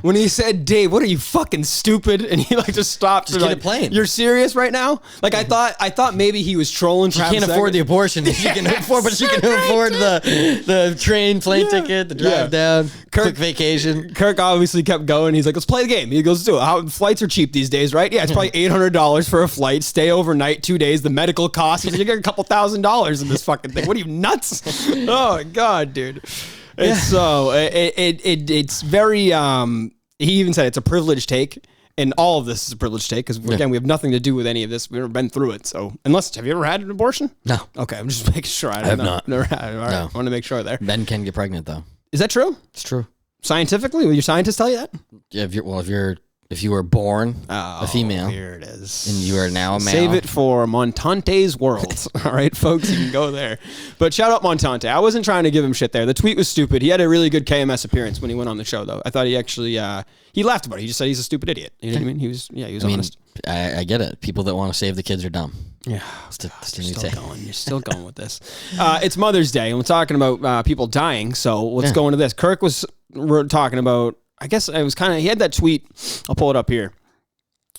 When he said, Dave, what are you, fucking stupid? And he like just stopped. Just get a plane. You're serious right now? Like, I thought maybe he was trolling. She can't afford the abortion. She can afford, but she can afford the train, plane ticket, the drive down. Quick vacation. Kirk obviously kept going. He's like, let's play the game. He goes, flights are cheap these days, right? Yeah, it's probably $800 for a flight. Stay overnight, 2 days. The medical costs. He's like, you get a couple $1,000s in this fucking thing. What are you, nuts? Oh, my God, dude. It's so, it's very, he even said it's a privileged take. And all of this is a privileged take because, again, we have nothing to do with any of this. We've never been through it. So, have you ever had an abortion? No. Okay, I'm just making sure. I have not. Never had it. All right. No. I want to make sure there. Men can get pregnant, though. Is that true? It's true. Scientifically? Will your scientists tell you that? Yeah, if you were born a female, here it is, and you are now a male. Save it for Montante's world. All right, folks, you can go there. But shout out Montante. I wasn't trying to give him shit there. The tweet was stupid. He had a really good KMS appearance when he went on the show, though. I thought he actually he laughed about it. He just said he's a stupid idiot. You know what I mean? He was honest. I get it. People that want to save the kids are dumb. Yeah, you're still going with this. It's Mother's Day, and we're talking about people dying. So let's go into this. Kirk was talking about. I guess it was he had that tweet. I'll pull it up here.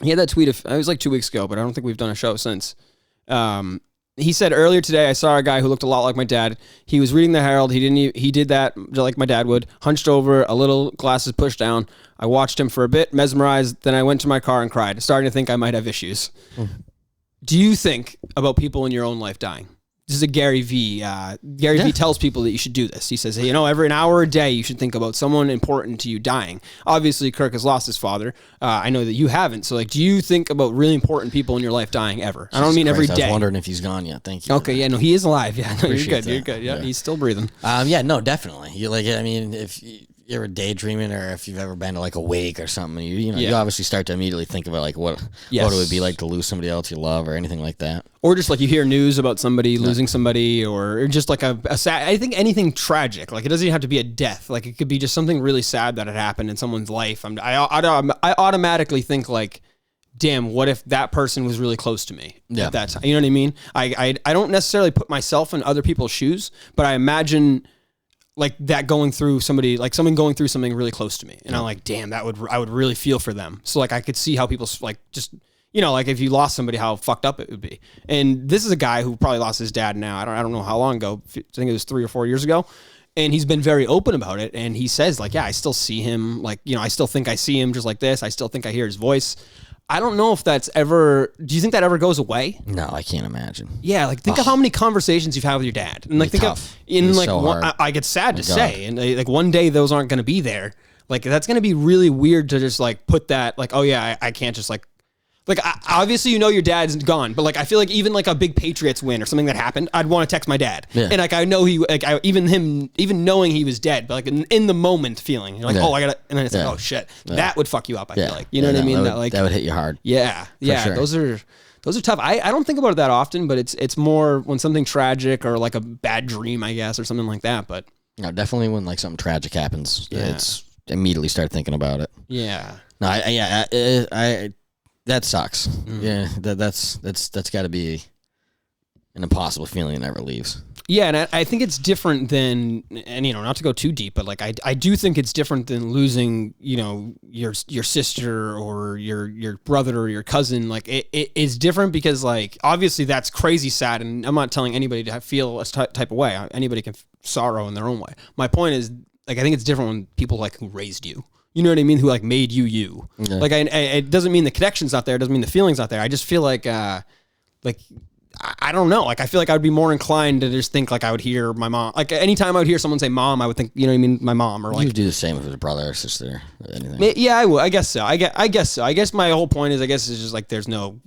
He had that tweet. It was like 2 weeks ago, but I don't think we've done a show since. He said earlier today, I saw a guy who looked a lot like my dad. He was reading the Herald. He did that like my dad would. Hunched over, a little glasses pushed down. I watched him for a bit, mesmerized. Then I went to my car and cried, starting to think I might have issues. Do you think about people in your own life dying? This is a Gary V. Gary V tells people that you should do this. He says, hey, every an hour a day, you should think about someone important to you dying. Obviously, Kirk has lost his father. I know that you haven't. So, do you think about really important people in your life dying ever? I don't mean every day. I was wondering if he's gone yet. Thank you. Okay, yeah, no, he is alive. Yeah, no, you're good. that. You're good. Yeah, he's still breathing. No, definitely. If you're daydreaming, or if you've ever been to like a wake or something, you obviously start to immediately think about like what it would be like to lose somebody else you love or anything like that. Or just like you hear news about somebody losing somebody, or just like a sad, I think anything tragic, like it doesn't even have to be a death. Like it could be just something really sad that had happened in someone's life. I automatically think like, damn, what if that person was really close to me at that time? You know what I mean? I don't necessarily put myself in other people's shoes, but I imagine like that going through somebody, like someone going through something really close to me. And I'm like, damn, I would really feel for them. So like I could see how people like just, like if you lost somebody, how fucked up it would be. And this is a guy who probably lost his dad now. I don't know how long ago. I think it was 3 or 4 years ago. And he's been very open about it. And he says like, yeah, I still see him. Like, I still think I see him just like this. I still think I hear his voice. I don't know if that's ever, do you think that ever goes away? No, I can't imagine. Yeah, like think of how many conversations you've had with your dad. And like think tough. I get sad to say. And like one day those aren't going to be there. Like that's going to be really weird to just like put that like, oh yeah, I can't just like obviously your dad's gone, but like I feel like even like a big Patriots win or something that happened, I'd want to text my dad. Yeah. And like I know even knowing he was dead, but like in the moment feeling, you're like, oh I gotta, and then it's like, oh shit, that would fuck you up. I feel like what I mean. That would hit you hard. Yeah, sure. Those are tough. I don't think about it that often, but it's more when something tragic or like a bad dream, I guess, or something like that. But no, definitely when like something tragic happens, it's immediately start thinking about it. Yeah. No, I that sucks. Yeah, that's got to be an impossible feeling that never leaves. Yeah, and I think it's different than, and not to go too deep, but like I do think it's different than losing, your sister or your brother or your cousin. Like it is different because like obviously that's crazy sad, and I'm not telling anybody to feel a type of way. Anybody can sorrow in their own way. My point is like I think it's different when people like who raised you. You know what I mean? Who like made you. Yeah. Like it doesn't mean the connection's not there. It doesn't mean the feeling's not there. I just feel like I don't know. Like, I feel like I would be more inclined to just think like I would hear my mom. Like, anytime I would hear someone say mom, I would think, you know what I mean? My mom or like. You would do the same if it was a brother or sister or anything. Yeah, I would. I guess so. I guess so. I guess my whole point is, it's just like, there's no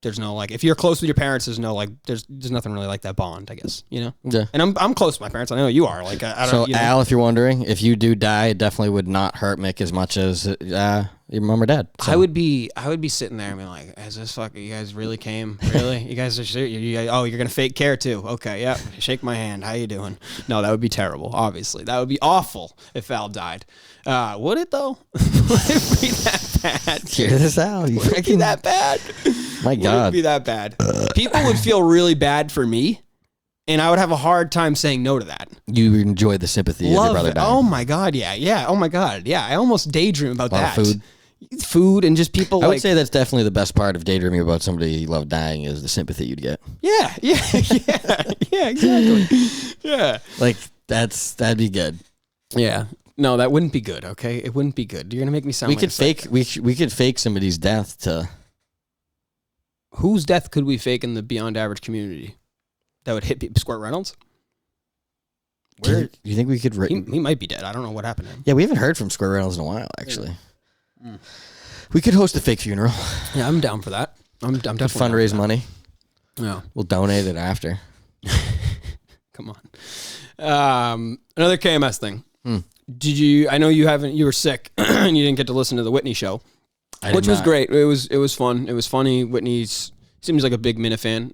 like, if you're close with your parents, there's no like, there's nothing really like that bond, I guess, you know? Yeah. And I'm close to my parents. I know you are. Like, I don't So, you know? Al, if you're wondering, if you do die, it definitely would not hurt Mick as much as your mom or dad. So. I would be sitting there and being like, "Is this fucking? You guys really came? Really? You guys are serious? Oh, you're gonna fake care too? Okay, yeah. Shake my hand. How you doing? No, that would be terrible. Obviously, that would be awful if Al died. Would it though? Would it be that bad? Hear this out. Would it be that bad? My God. Would it be that bad? People would feel really bad for me, and I would have a hard time saying no to that. You enjoy the sympathy of your brother dying. Oh my God, yeah. Oh my God, yeah. I almost daydream about that. Food and just people. I would say that's definitely the best part of daydreaming about somebody you love dying is the sympathy you'd get. Yeah, exactly. Yeah, like that'd be good. Yeah, no, that wouldn't be good. Okay, it wouldn't be good. You're gonna make me sound. We could fake somebody's death to. Whose death could we fake in the beyond average community that would hit Squirt Reynolds? Where you think we could? He might be dead. I don't know what happened to him. Yeah, we haven't heard from Squirt Reynolds in a while, actually. We could host a fake funeral. Yeah, I'm down for that. I'm definitely fundraise money. Yeah, we'll donate it after. Come on. Another KMS thing. Did you? I know you haven't. You were sick and you didn't get to listen to the Whitney show, which was great. It was fun. It was funny. Whitney seems like a big Minna fan.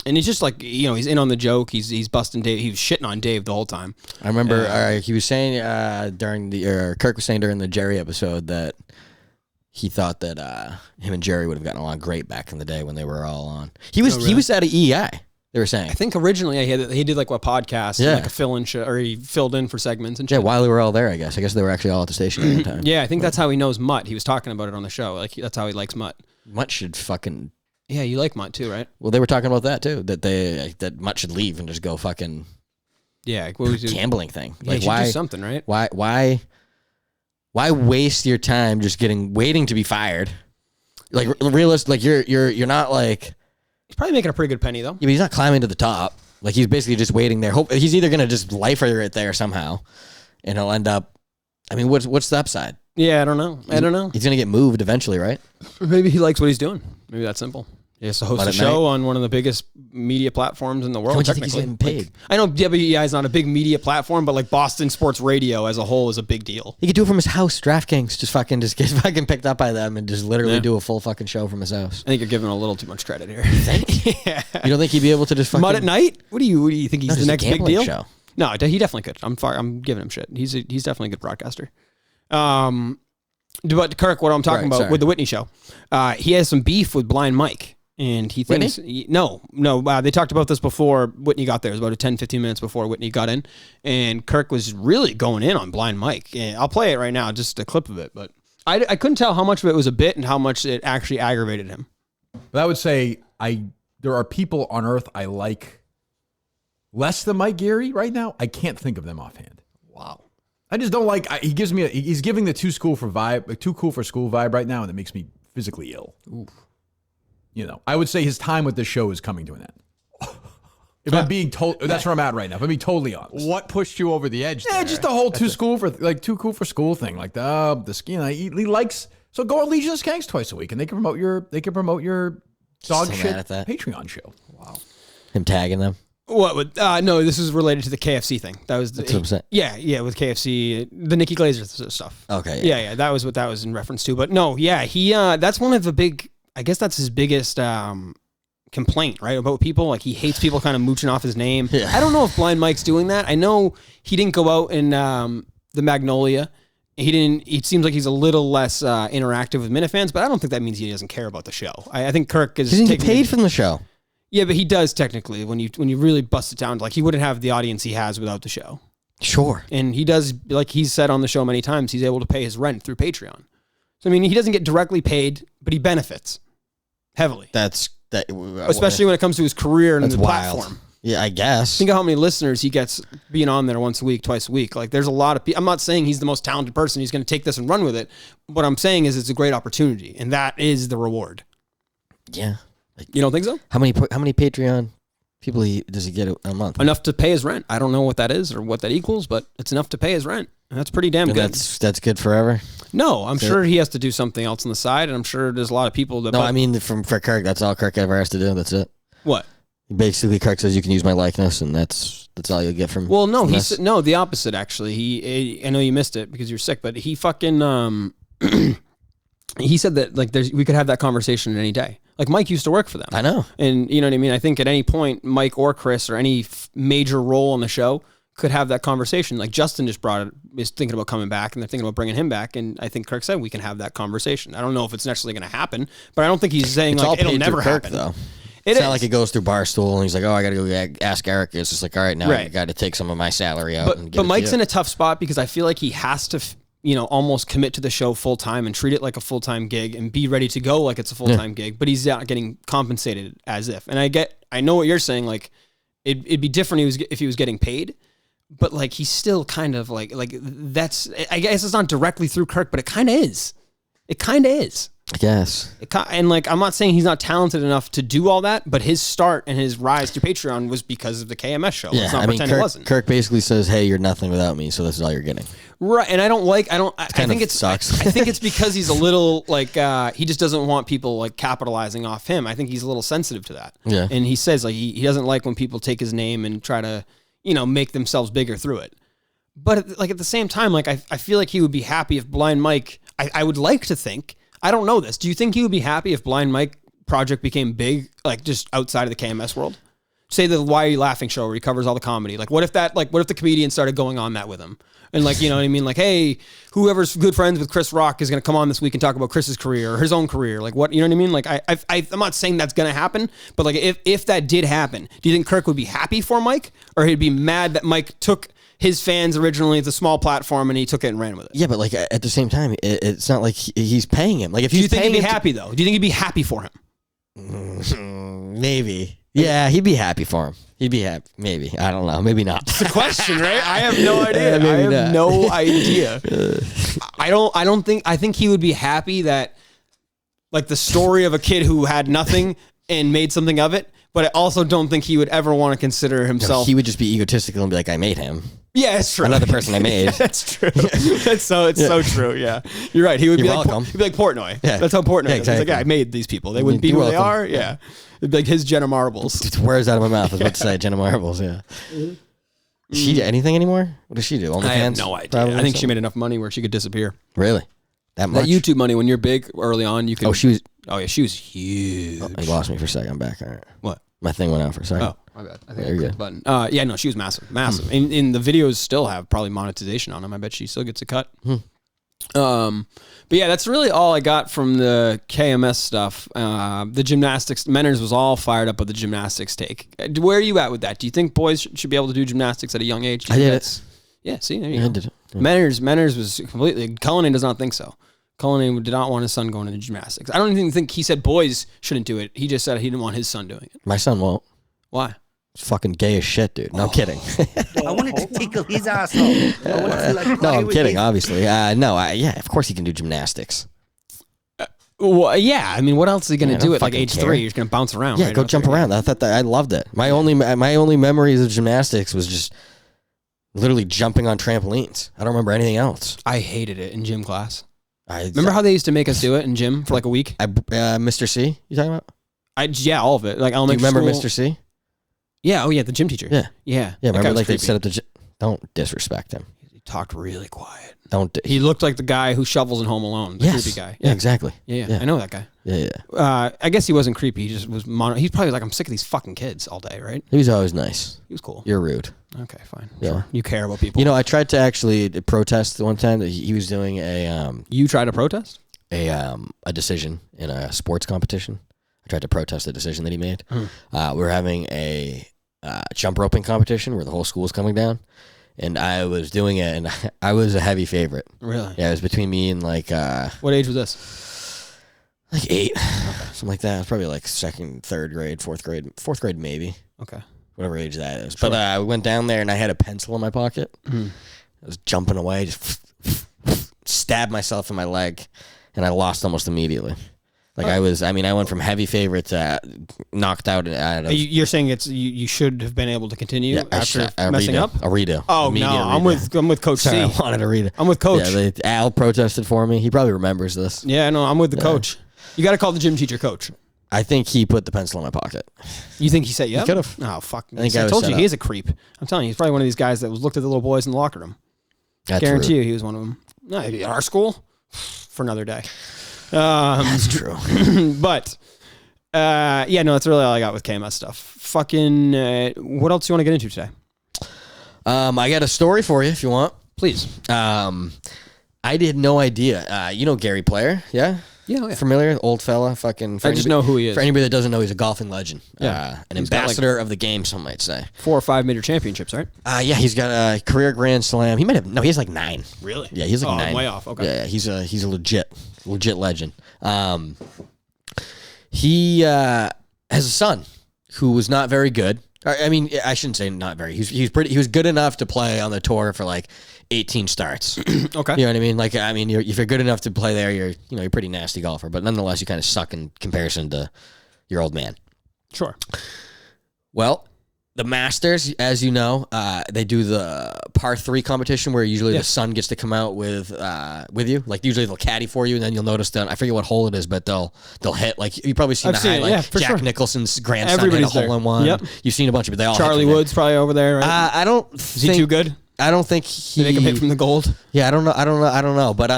And he's just like, you know, he's in on the joke. He's busting Dave. He was shitting on Dave the whole time. I remember he was saying Kirk was saying during the Jerry episode that he thought that him and Jerry would have gotten along great back in the day when they were all on. He was out of EI. They were saying. I think originally he did like a podcast, like a fill-in show, or he filled in for segments and shit. Yeah, while they were all there, I guess. I guess they were actually all at the station at the time. Yeah, I think that's how he knows Mutt. He was talking about it on the show. Like that's how he likes Mutt. Mutt should fucking. Yeah, you like Mutt too, right? Well, they were talking about that too. That Mutt should leave and just go fucking. Yeah, like what was gambling thing? Yeah, like why do something, right? Why waste your time just waiting to be fired? Like realist, like you're not like. He's probably making a pretty good penny though. Yeah, but he's not climbing to the top. Like he's basically just waiting there. He's either gonna just lifer it there somehow, and he'll end up. I mean, what's the upside? Yeah, I don't know. He's gonna get moved eventually, right? Maybe he likes what he's doing. Maybe that's simple. He has to host a show on one of the biggest media platforms in the world. How much do you think he's getting paid? Like, I know WEI is not a big media platform, but like Boston sports radio as a whole is a big deal. He could do it from his house. DraftKings just get fucking picked up by them and just literally do a full fucking show from his house. I think you're giving him a little too much credit here. Yeah. You don't think he'd be able to just fucking Mud at Night? What do you think he's the next big deal? Show. No, he definitely could. I'm giving him shit. He's definitely a good broadcaster. But Kirk, what I'm talking about with the Whitney show, he has some beef with Blind Mike. And he thinks, no, they talked about this before Whitney got there. It was about 10-15 minutes before Whitney got in. And Kirk was really going in on Blind Mike. And I'll play it right now, just a clip of it. But I couldn't tell how much of it was a bit and how much it actually aggravated him. But I would say there are people on earth I like less than Mike Geary right now. I can't think of them offhand. Wow. I just don't like, he's giving the too cool for school vibe right now, and it makes me physically ill. Oof. You know, I would say his time with this show is coming to an end. If I'm being told, that's where I'm at right now. If I'm being totally honest. What pushed you over the edge? Yeah, just the whole too cool for school thing. Like he likes, so go on Legion of Skanks twice a week, and they can promote your dog shit Patreon show. Wow. Him tagging them. What would no, this is related to the KFC thing. That was That's what I'm saying. Yeah, with KFC, the Nikki Glazer stuff. Okay. Yeah, that was what that was in reference to. But no, yeah, he that's one of the big, I guess that's his biggest complaint, right? About people, like he hates people kind of mooching off his name. Yeah. I don't know if Blind Mike's doing that. I know he didn't go out in the Magnolia. It seems like he's a little less interactive with Minifans, but I don't think that means he doesn't care about the show. I think Kirk is. He didn't get paid from the show. Yeah, but he does technically when you really bust it down. Like he wouldn't have the audience he has without the show. Sure. And he does, like he's said on the show many times, he's able to pay his rent through Patreon. So I mean, he doesn't get directly paid, but he benefits heavily. Especially when it comes to his career and the platform. Yeah, I guess. Think of how many listeners he gets being on there once a week, twice a week. Like there's a lot of people. I'm not saying he's the most talented person. He's going to take this and run with it. What I'm saying is it's a great opportunity, and that is the reward. Yeah. You don't think so? How many Patreon people does he get a month? Enough to pay his rent. I don't know what that is or what that equals, but it's enough to pay his rent. And that's pretty damn good. That's good forever. No, I'm sure he has to do something else on the side, and I'm sure there's a lot of people that. No, I mean for Kirk, that's all Kirk ever has to do. That's it. What? Basically, Kirk says you can use my likeness, and that's all you'll get from. Well, no, from no, the opposite actually. I know you missed it because you're sick, but he fucking he said that like we could have that conversation any day. Like Mike used to work for them. I know, and you know what I mean. I think at any point, Mike or Chris or any major role on the show could have that conversation. Like Justin just is thinking about coming back, and they're thinking about bringing him back. And I think Kirk said we can have that conversation. I don't know if it's necessarily going to happen, but I don't think he's saying like it'll never happen. Though. It's not like it goes through Barstool and he's like, oh, I got to go ask Eric. It's just like, all right, now I got to take some of my salary out. But Mike's in a tough spot because I feel like he has to, almost commit to the show full time and treat it like a full time gig and be ready to go like it's a full time gig. But he's not getting compensated as if. And I know what you're saying. Like it'd be different if he was getting paid. But like he's still kind of like that's. I guess it's not directly through Kirk, but it kind of is. It kind of is. I guess. And like, I'm not saying he's not talented enough to do all that, but his start and his rise to Patreon was because of the KMS show. Yeah, Let's not pretend it wasn't. Kirk basically says, hey, you're nothing without me, so this is all you're getting. Right, and I think it sucks. I think it's because he's a little like, he just doesn't want people like capitalizing off him. I think he's a little sensitive to that. Yeah. And he says like, he doesn't like when people take his name and try to, make themselves bigger through it. But like at the same time, like I feel like he would be happy if Blind Mike, I would like to think, I don't know this. Do you think he would be happy if Blind Mike project became big, like just outside of the KMS world? Say the Why Are You Laughing show where he covers all the comedy. Like what if the comedian started going on that with him? And like, you know what I mean? Like, hey, whoever's good friends with Chris Rock is going to come on this week and talk about Chris's career or his own career. Like what, you know what I mean? Like I'm not saying that's going to happen, but like if that did happen, do you think Kirk would be happy for Mike or he'd be mad that Mike took his fans originally, it's a small platform, and he took it and ran with it? Yeah, but like at the same time, it's not like he's paying him. Like if do you think he'd be happy though? Do you think he'd be happy for him? Maybe. Yeah, he'd be happy for him. He'd be happy. Maybe. I don't know. Maybe not. It's a question, right? I have no idea. I have no idea. I think he would be happy that like the story of a kid who had nothing and made something of it. But I also don't think he would ever want to consider himself. No, he would just be egotistical and be like, I made him. Yeah, it's true. Another person I made. Yeah, that's true. It's so true. Yeah, you're right. He would be welcome. He'd be like Portnoy. Yeah. That's how Portnoy is. Exactly. He's like, yeah, I made these people. They wouldn't be who they are. Yeah. It'd be like his Jenna Marbles. It's words out of my mouth. I was about to say Jenna Marbles. Yeah. Does she do anything anymore? What does she do? OnlyFans? I have no idea. I think she made enough money where she could disappear. Really? That much? That YouTube money, when you're big early on, you can. Oh, she was. Oh, yeah, she was huge. Oh, you lost me for a second. I'm back. All right. What? My thing went out for a second. Oh, my bad. I think I clicked the button. Yeah, no, she was massive. And the videos still have probably monetization on them. I bet she still gets a cut. But yeah, that's really all I got from the KMS stuff. The gymnastics, Menners was all fired up with the gymnastics take. Where are you at with that? Do you think boys should be able to do gymnastics at a young age? I did it. Yeah, see, there you go. I did it. Yeah. Menners was completely, Cullinan does not think so. Cullinan did not want his son going into gymnastics. I don't even think he said boys shouldn't do it. He just said he didn't want his son doing it. My son won't. Why? It's fucking gay as shit, dude. No, I'm kidding. I wanted to tickle his asshole. No, I'm kidding, obviously. Yeah, of course he can do gymnastics. Well, yeah. I mean, what else is he going to do at like age care. 3? He's going to bounce around. Yeah, right? go jump around. I thought I loved it. My only memories of gymnastics was just literally jumping on trampolines. I don't remember anything else. I hated it in gym class. Remember how they used to make us do it in gym for like a week? Mr. C, you talking about? Yeah, all of it. Like elementary school. Do you remember school. Mr. C? Yeah. Oh, yeah. The gym teacher. Yeah. Yeah. Yeah. Remember, like they set up the gym. Don't disrespect him. He talked really quiet. He looked like the guy who shovels in Home Alone. The creepy guy. Yeah, exactly. Yeah. I know that guy. Yeah. I guess he wasn't creepy. He just was he's probably like, I'm sick of these fucking kids all day, right? He was always nice. He was cool. You're rude. Okay, fine. Yeah. Sure. You care about people. You know, I tried to actually protest the one time that he was doing a. You tried to protest? A decision in a sports competition. I tried to protest the decision that he made. We were having a jump roping competition where the whole school was coming down, and I was doing it, and I was a heavy favorite. Really? Yeah, it was between me and like. What age was this? Like 8, something like that. It was probably like 2nd, 3rd grade, 4th grade maybe. Okay. Whatever age that is. Sure. But I went down there and I had a pencil in my pocket. I was jumping away, just stabbed myself in my leg, and I lost almost immediately. Like I went from heavy favorite to knocked out at You're saying you should have been able to continue after messing up? A redo. Oh no, I'm with Coach Sorry, C. I wanted to read it. I'm with Coach. Yeah, Al protested for me. He probably remembers this. Yeah, no, I'm with the coach. You got to call the gym teacher Coach. I think he put the pencil in my pocket. You think he said yep? He could have. Oh, fuck. I told you, he's a creep. I'm telling you, he's probably one of these guys that looked at the little boys in the locker room. That's Guarantee rude. you he was one of them. No, at our school? For another day. That's true. But, yeah, no, that's really all I got with KMS stuff. Fucking, what else do you want to get into today? I got a story for you if you want. Please. I had no idea. You know Gary Player, yeah? Yeah. Familiar? Old fella, fucking. I just know who he is. For anybody that doesn't know, he's a golfing legend. Yeah. An ambassador of the game, some might say. 4 or 5 major championships, right? Yeah, he's got a career Grand Slam. He might have, no, he has like 9. Really? Yeah, he's like 9. I'm way off. Okay. Yeah, he's a legit legend. He has a son who was not very good. I mean, I shouldn't say not very. He was good enough to play on the tour for like 18 starts. Okay. You know what I mean? Like, I mean, if you're good enough to play there, you're a pretty nasty golfer. But nonetheless, you kind of suck in comparison to your old man. Sure. Well, the Masters, as you know, they do the par 3 competition where usually the son gets to come out with you. Like usually they'll caddy for you, and then you'll notice that I forget what hole it is, but they'll hit. Like you've probably seen the highlight. Jack Nicholson's grandson hit a hole in one. Yep. You've seen a bunch of it. They all Charlie Woods probably over there. Right? I don't. Is he too good? I don't think he. Did they make him hit from the gold? Yeah, I don't know. But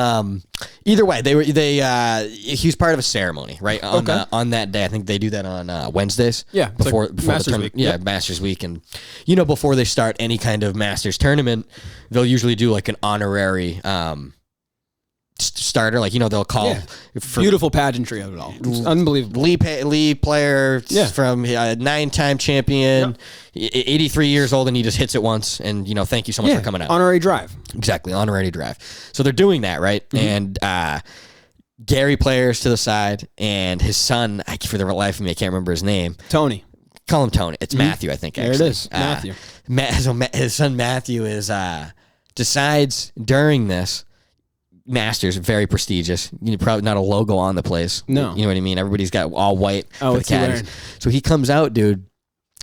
either way, he was part of a ceremony, right? On that day, I think they do that on Wednesdays. Yeah, before Masters the tournament. Week. Yeah, Yep. Masters Week, and before they start any kind of Masters tournament, they'll usually do like an honorary starter. Like they'll call for Beautiful pageantry of it all. It's unbelievable. lead player from 9-time champion, Yep. 83 years old, and he just hits it once. And thank you so much for coming out. Honorary drive. Exactly, honorary drive. So they're doing that, right? Mm-hmm. And Gary Player's to the side, and his son, for the life of me, I can't remember his name. Tony. Call him Tony. It's Matthew, I think. There Actually. it is, Matthew. So his son Matthew decides during this Masters, very prestigious. Probably not a logo on the place. No. You know what I mean? Everybody's got all white. Oh, for the what's he caddies. wearing? So he comes out, dude.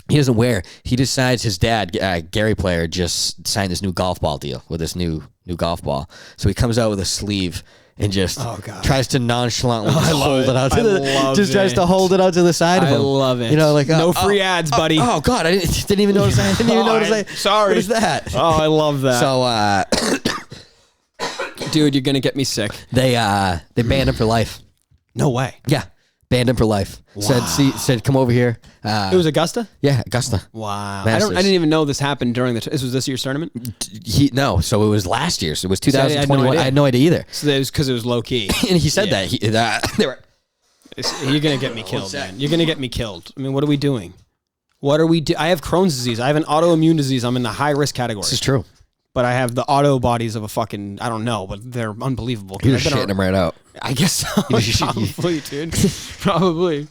He doesn't wear. He decides his dad, Gary Player, just signed this new golf ball deal with this new golf ball. So he comes out with a sleeve and just tries to nonchalantly hold it out to tries to hold it out to the side of him. I love it. Like no free ads, buddy. Oh God, I didn't even notice. I didn't even notice. Sorry. What is that? Oh, I love that. So, dude, you're gonna get me sick. they banned him for life. No way. Yeah, banned him for life. Wow. Said come over here. It was Augusta. Yeah, Augusta. Wow. Masters. I didn't even know this happened during this was this year's tournament. So it was last year's. It was I had no 2021. idea. I had no idea either. So it was because it was low key. And he said that they were. You're gonna get me killed, man. You're gonna get me killed. I mean, what are we doing? What are we do? I have Crohn's disease. I have an autoimmune disease. I'm in the high risk category. This is true. But I have the auto bodies of a fucking, I don't know, but they're unbelievable. You're just shitting him right out. I guess so. Probably, dude. Probably.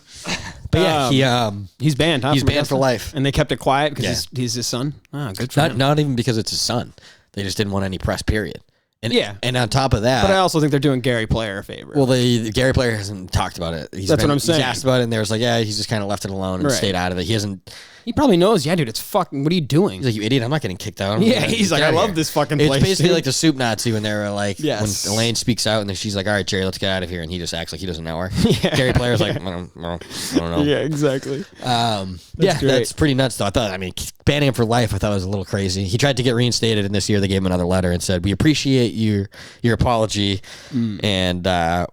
But yeah, he's banned, huh? he's from banned Augusta? for life. And they kept it quiet because he's his son? Ah, good for him. Not even because it's his son. They just didn't want any press, period. And, Yeah. And on top of that. But I also think they're doing Gary Player a favor. Well, the Gary Player hasn't talked about it. That's what I'm saying. He's asked about it, and there's like, he's just kind of left it alone and Right. stayed out of it. He hasn't. He probably knows, yeah, dude, it's fucking, what are you doing? He's like, you idiot! I'm not getting kicked out. Yeah, he's like, I love this fucking place. It's basically dude. like the soup Nazi when they were like, Yes. when Elaine speaks out and then she's like, all right, Jerry, let's get out of here, and he just acts like he doesn't know her. Gary Player's like, I don't know. Yeah, exactly. Great. That's pretty nuts though. Banning him for life, I thought was a little crazy. He tried to get reinstated, and this year they gave him another letter and said, we appreciate your apology, and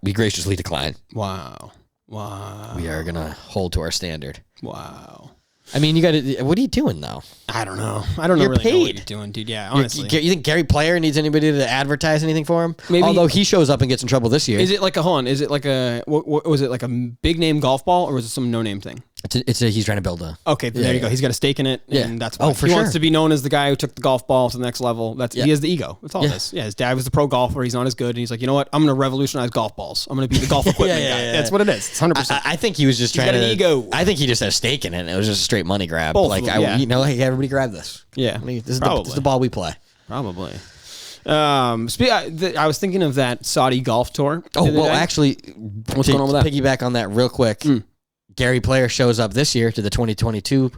we graciously decline. Wow. We are gonna hold to our standard. Wow. I mean, you got to. What are you doing though? I don't know. I don't You're really know what paid. you're doing, dude. Yeah, honestly. You think Gary Player needs anybody to advertise anything for him? Maybe- Although he shows up and gets in trouble this year. Is it like is it like a, what was it like a big name golf ball, or was it some no name thing? He's trying to build a. Okay, there you go. He's got a stake in it, and that's why. Oh, for he sure. wants to be known as the guy who took the golf ball to the next level. He has the ego. That's all this. Yeah, his dad was the pro golfer. He's not as good, and he's like, you know what? I'm going to revolutionise golf balls. I'm going to be the golf equipment guy. That's what it is. It's 100%. I think he was just trying got to. an ego. I think he just had a stake in it. And it was just a straight money grab. Both like of them, hey, everybody grab this. Yeah, This is probably. the ball we play. Probably. I was thinking of that Saudi golf tour. Oh, well, actually, what's going on with that? Piggyback on that real quick. Gary Player shows up this year to the 2022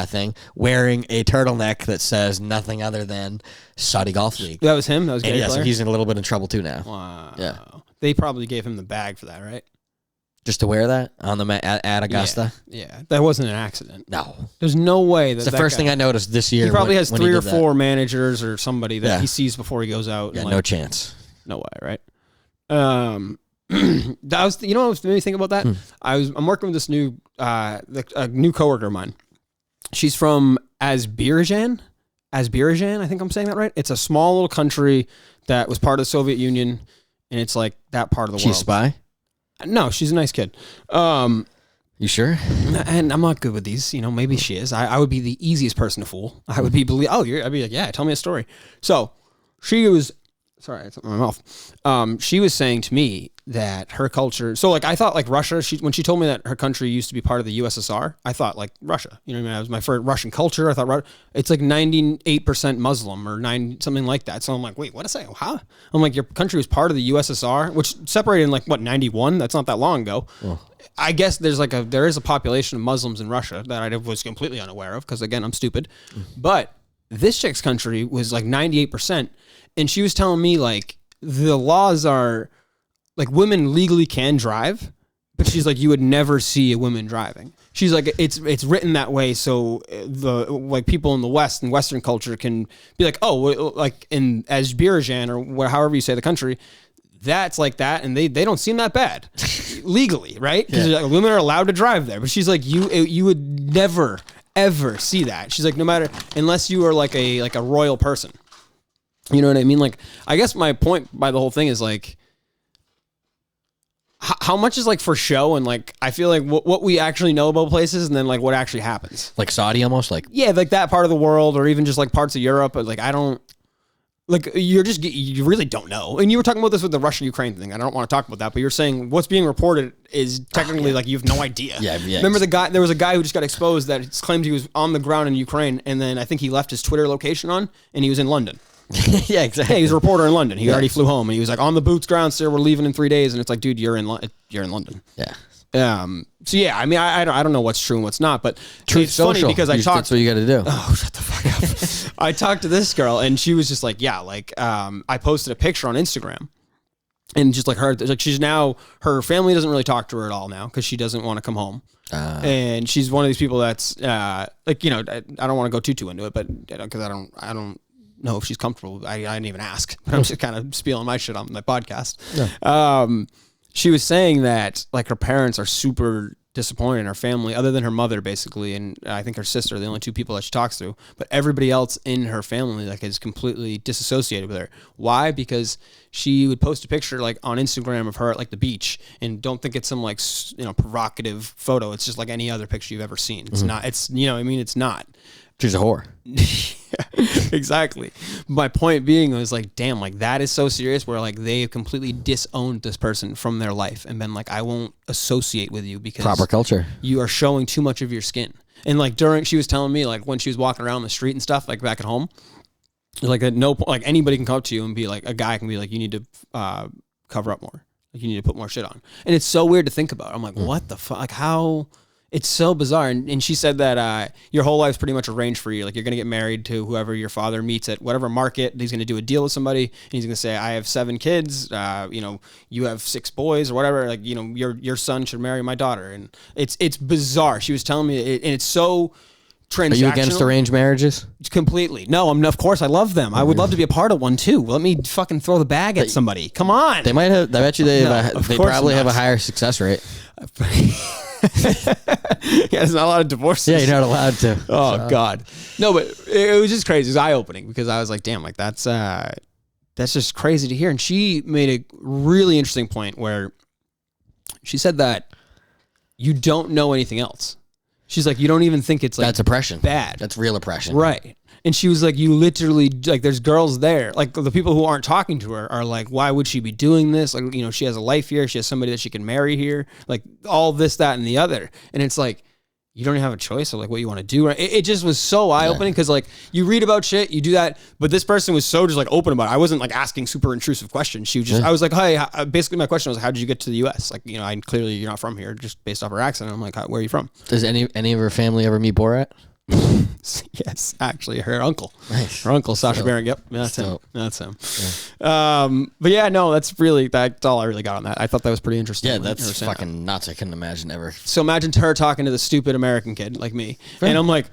thing wearing a turtleneck that says nothing other than Saudi Golf League. That was him? That was Gary Player? So he's in a little bit of trouble too now. Wow. Yeah. They probably gave him the bag for that, right? Just to wear that on the at Augusta? Yeah. That wasn't an accident. No. There's no way that It's the first thing I noticed this year. He probably has when 3 he or did 4 managers or somebody that he sees before he goes out. Yeah, and no chance. No way, right? That was, you know what made me think about that? I'm working with this new a new coworker of mine. She's from Azerbaijan, I think I'm saying that right. It's a small little country that was part of the Soviet Union, and it's like that part of the world. She's spy? No, she's a nice kid. You sure? And I'm not good with these. You know, maybe she is. I would be the easiest person to fool. I would be I'd be like, yeah, tell me a story. So she was. Sorry, it's in my mouth. She was saying to me that her culture. So, like, I thought like Russia. When she told me that her country used to be part of the USSR, I thought like Russia. You know what I mean? It was my first Russian culture. I thought it's like 98% Muslim or something like that. So I'm like, wait, what did I say? How? I'm like, your country was part of the USSR, which separated in like what 91. That's not that long ago. Oh. I guess there is a population of Muslims in Russia that I was completely unaware of because again I'm stupid. But this chick's country was like 98%. And she was telling me, like, the laws are, like, women legally can drive, but she's like, you would never see a woman driving. She's like, it's written that way so people in the West and Western culture can be like, oh, like in Azerbaijan or however you say the country, that's like that, and they don't seem that bad legally, right? Because like, women are allowed to drive there. But she's like, you would never ever see that. She's like, unless you are like a royal person. You know what I mean? Like, I guess my point by the whole thing is like, how much is like for show, and like I feel like what we actually know about places, and then like what actually happens. Like Saudi, almost like like that part of the world, or even just like parts of Europe. But like I don't like you really don't know. And you were talking about this with the Russia-Ukraine thing. I don't want to talk about that, but you're saying what's being reported is technically like you have no idea. Yeah. Remember there was a guy who just got exposed that claimed he was on the ground in Ukraine, and then I think he left his Twitter location on, and he was in London. Yeah, exactly. Hey, he's a reporter in London. He already flew home, and he was like on the boots ground, sir. We're leaving in 3 days, and it's like, dude, you're in London. Yeah. So yeah, I mean, I don't know what's true and what's not, but Truth Social. Funny because that's what you got to do. Oh, shut the fuck up! I talked to this girl, and she was just like, yeah, like I posted a picture on Instagram, and just like her family doesn't really talk to her at all now because she doesn't want to come home. And she's one of these people that's like, you know, I don't want to go too into it, but because I don't know if she's comfortable. I didn't even ask. I'm just kind of spieling my shit on my podcast. Yeah. She was saying that like her parents are super disappointed in her family, other than her mother basically, and I think her sister are the only 2 people that she talks to. But everybody else in her family like is completely disassociated with her. Why? Because she would post a picture like on Instagram of her at like the beach, and don't think it's some like provocative photo. It's just like any other picture you've ever seen. It's not. It's it's not. She's a whore. Exactly. My point being was like, damn, like that is so serious where like they have completely disowned this person from their life and been like, I won't associate with you because proper culture. You are showing too much of your skin. And like she was telling me like when she was walking around the street and stuff, like back at home, like at no point, like anybody can come up to you and be like, a guy can be like, you need to cover up more. Like you need to put more shit on. And it's so weird to think about. I'm like, what the fuck? Like how? It's so bizarre. And she said that your whole life's pretty much arranged for you. Like you're going to get married to whoever your father meets at whatever market. He's going to do a deal with somebody, and he's going to say, I have 7 kids. You have 6 boys or whatever. Like, your son should marry my daughter. And it's bizarre. She was telling me, and it's so transactional. Are you against arranged marriages? Completely. No, of course I love them. I would love to be a part of one too. Let me fucking throw the bag at somebody. Come on. They might have, I bet you they probably have a higher success rate. Yeah, there's not a lot of divorces. Yeah, you're not allowed to. Oh God, no, but it was just crazy. It was eye opening because I was like, damn, like that's just crazy to hear. And she made a really interesting point where she said that you don't know anything else. She's like, you don't even think it's like that's oppression. Bad. That's real oppression. Right. And she was like, you literally, like, there's girls there. Like, the people who aren't talking to her are like, why would she be doing this? Like, she has a life here. She has somebody that she can marry here. Like, all this, that, and the other. And it's like, you don't even have a choice of like what you want to do. Right? It just was so eye opening because like you read about shit, you do that, but this person was so just like open about it. I wasn't like asking super intrusive questions. She was just, I was like, hey, basically my question was, how did you get to the U.S.? Like, you know, clearly you're not from here just based off her accent. I'm like, where are you from? Does any of her family ever meet Borat? Yes, actually, her uncle. Nice. Her uncle, Sacha Baron. Yep, that's him. That's him. Yeah. But yeah, no, that's all I really got on that. I thought that was pretty interesting. Yeah, that's fucking nuts. I couldn't imagine ever. So imagine her talking to the stupid American kid like me, and I'm like,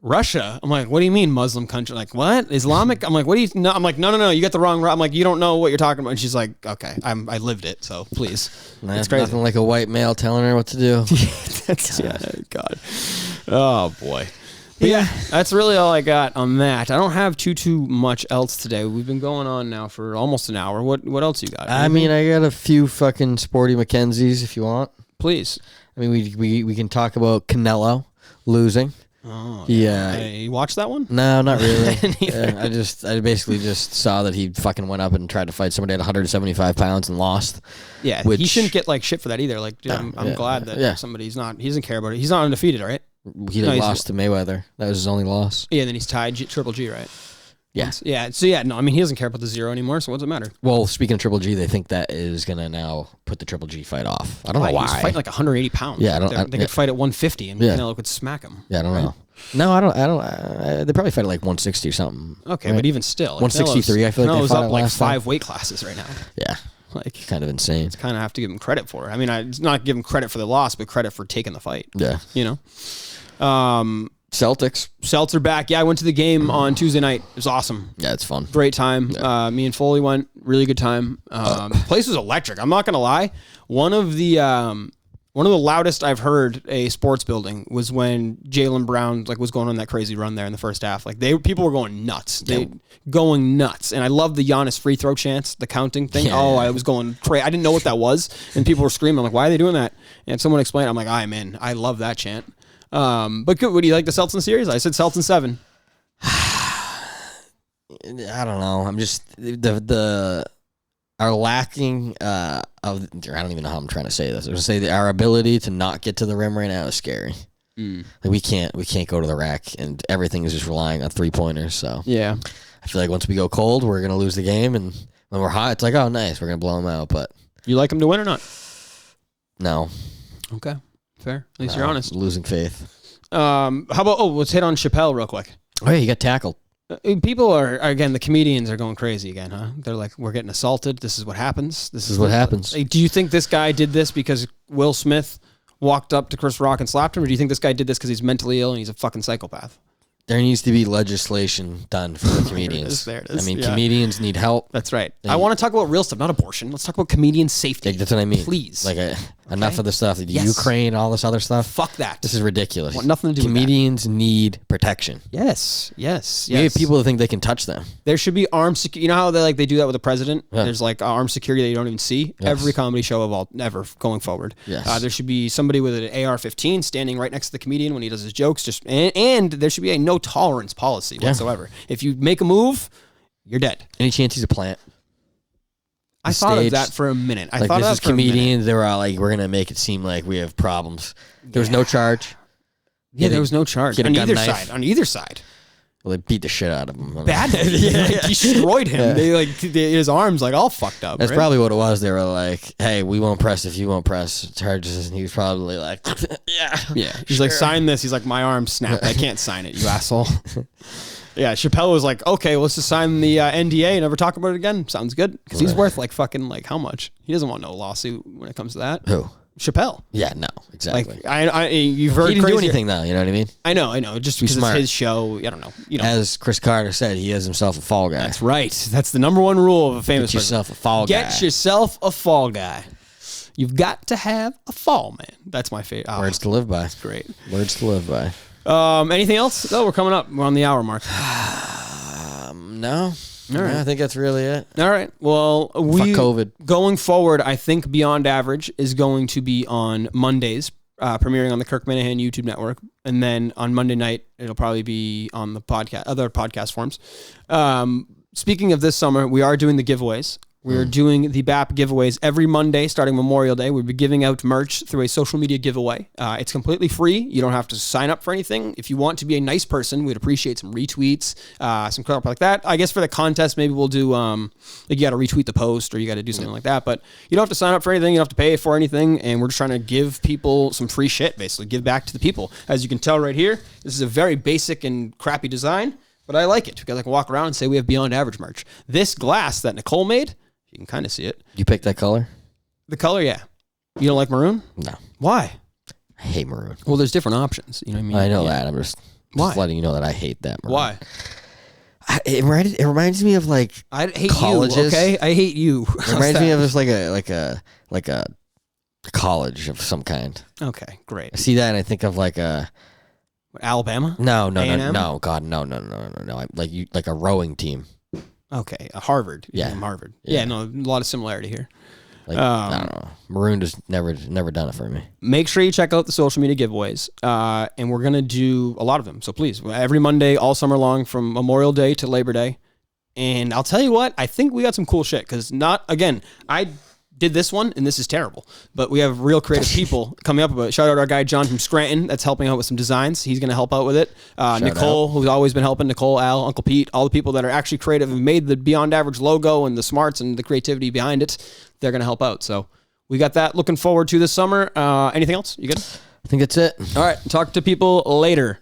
Russia. I'm like, what do you mean Muslim country? Like, what? Islamic? I'm like, what do you? No, I'm like, no, you got the wrong. I'm like, you don't know what you're talking about. And she's like, okay, I lived it, so please. That's crazy. Nothing like a white male telling her what to do. God. Oh boy. But yeah, that's really all I got on that. I don't have too much else today. We've been going on now for almost an hour. What else you got? I mean, I got a few fucking sporty Mackenzies if you want. Please. I mean, we can talk about Canelo losing. Oh, yeah. You watched that one? No, not really. I basically just saw that he fucking went up and tried to fight somebody at 175 pounds and lost. Yeah, he shouldn't get like shit for that either. Like, dude, I'm glad that somebody's not. He doesn't care about it. He's not undefeated, right? He lost to Mayweather. That was his only loss. Yeah, and then he's tied Triple G, right? Yes. Yeah. So yeah, no, I mean he doesn't care about the zero anymore. So what does it matter? Well, speaking of Triple G, they think that is gonna now put the Triple G fight off. I don't know why. He's fighting like 180 pounds. Yeah, they could fight at 150 and Canelo could smack him. Yeah, I don't know. No, I don't. They probably fight at like 160 or something. Okay, right? But even still, like 163. I feel like they fought up like 5 weight classes right now. Yeah. Like kind of insane. It's kind of have to give him credit for it. I mean, it's not give him credit for the loss, but credit for taking the fight. Yeah. You know. Celtics are back. Yeah, I went to the game on Tuesday night. It was awesome. Yeah, it's fun. Great time. Yeah. Me and Foley went. Really good time. The place was electric. I'm not gonna lie. One of the loudest I've heard a sports building was when Jaylen Brown was going on that crazy run there in the first half. Like people were going nuts. Going nuts. And I love the Giannis free throw chants, the counting thing. Yeah. I was going crazy. I didn't know what that was, and people were screaming. I'm like, why are they doing that? And someone explained. I'm like, I'm in. I love that chant. But good. What do you like the Celtics series? I said Celtics 7. I don't know. I'm just our lacking of. I don't even know how I'm trying to say this. I was gonna say our ability to not get to the rim right now is scary. Like we can't go to the rack, and everything is just relying on 3-pointers. So yeah, I feel like once we go cold, we're gonna lose the game, and when we're hot, it's like, oh nice, we're gonna blow them out. But you like them to win or not? No. Okay, fair. At least you're honest. Losing faith. How about let's hit on Chappelle real quick. Oh yeah, he got tackled. People are again. The comedians are going crazy again, huh? They're like, "We're getting assaulted. This is what happens. This is what happens." Do you think this guy did this because Will Smith walked up to Chris Rock and slapped him, or do you think this guy did this because he's mentally ill and he's a fucking psychopath? There needs to be legislation done for the comedians. There it is. I mean, comedians need help. That's right. I want to talk about real stuff, not abortion. Let's talk about comedian safety. That's what I mean. Please. Enough of the stuff. Ukraine, all this other stuff. Fuck that. This is ridiculous. Want nothing to do with that. Comedians need protection. Yes. We have people that think they can touch them. There should be armed security. You know how they do that with the president? Yeah. There's armed security that you don't even see. Yes. Every comedy show ever going forward. Yes. There should be somebody with an AR-15 standing right next to the comedian when he does his jokes. And there should be a no tolerance policy whatsoever. If you make a move, you're dead. Any chance he's a plant? I thought of that for a minute. I thought this is comedians. They were all like, we're going to make it seem like we have problems. There was no charge. Yeah, there was no charge. On either side. Well, they beat the shit out of him. Bad. Destroyed him. Yeah. His arms all fucked up. That's probably what it was. They were like, hey, we won't press if you won't press charges. And he was probably like, yeah. He's like, sign this. He's like, my arm snapped. I can't sign it, you asshole. Yeah, Chappelle was like, okay, let's just sign the NDA and never talk about it again. Sounds good. Because he's worth fucking how much? He doesn't want no lawsuit when it comes to that. Who? Chappelle. Yeah, no, exactly. You've heard he didn't do anything though. You know what I mean? I know. Just because it's his show. I don't know. As Chris Carter said, he has himself a fall guy. That's right. That's the number one rule of a famous person. Get yourself a fall guy. Get yourself a fall guy. You've got to have a fall man. That's my favorite. Oh, words to live by. That's great. Words to live by. Anything else? No, we're coming up. We're on the hour mark. No. All right. I think that's really it. All right. Well, Fuck COVID. Going forward, I think Beyond Average is going to be on Mondays, premiering on the Kirk Minahan YouTube network. And then on Monday night, it'll probably be on the other podcast forms. Speaking of this summer, we are doing the giveaways. We're doing the BAP giveaways every Monday starting Memorial Day. We'll be giving out merch through a social media giveaway. It's completely free. You don't have to sign up for anything. If you want to be a nice person, we'd appreciate some retweets, some crap like that. I guess for the contest, maybe we'll do, like you got to retweet the post or you got to do something like that. But you don't have to sign up for anything. You don't have to pay for anything. And we're just trying to give people some free shit, basically. Give back to the people. As you can tell right here, this is a very basic and crappy design, but I like it because I can walk around and say we have Beyond Average merch. This glass that Nicole made, you can kind of see it. You picked that color? The color, yeah. You don't like maroon? No. Why? I hate maroon. Well, there's different options. You know what I mean? I know that. I'm just letting you know that I hate that maroon. Why? It reminds me of like I hate colleges. you, okay? I hate you. It reminds me of just like a college of some kind. Okay, great. I see that and I think of like a Alabama? No, A&M? no, God, no. Like a rowing team. Okay, a Harvard. Yeah. Harvard. Yeah. Yeah, no, a lot of similarity here. Like I don't know. Maroon just never done it for me. Make sure you check out the social media giveaways, and we're gonna do a lot of them. So please, every Monday, all summer long, from Memorial Day to Labor Day. And I'll tell you what, I think we got some cool shit. Because I did this one, and this is terrible. But we have real creative people coming up with it. Shout out our guy John from Scranton that's helping out with some designs. He's going to help out with it. Nicole, who's always been helping. Nicole, Al, Uncle Pete, all the people that are actually creative and made the Beyond Average logo and the smarts and the creativity behind it. They're going to help out. So we got that looking forward to this summer. Anything else? You good? I think that's it. All right. Talk to people later.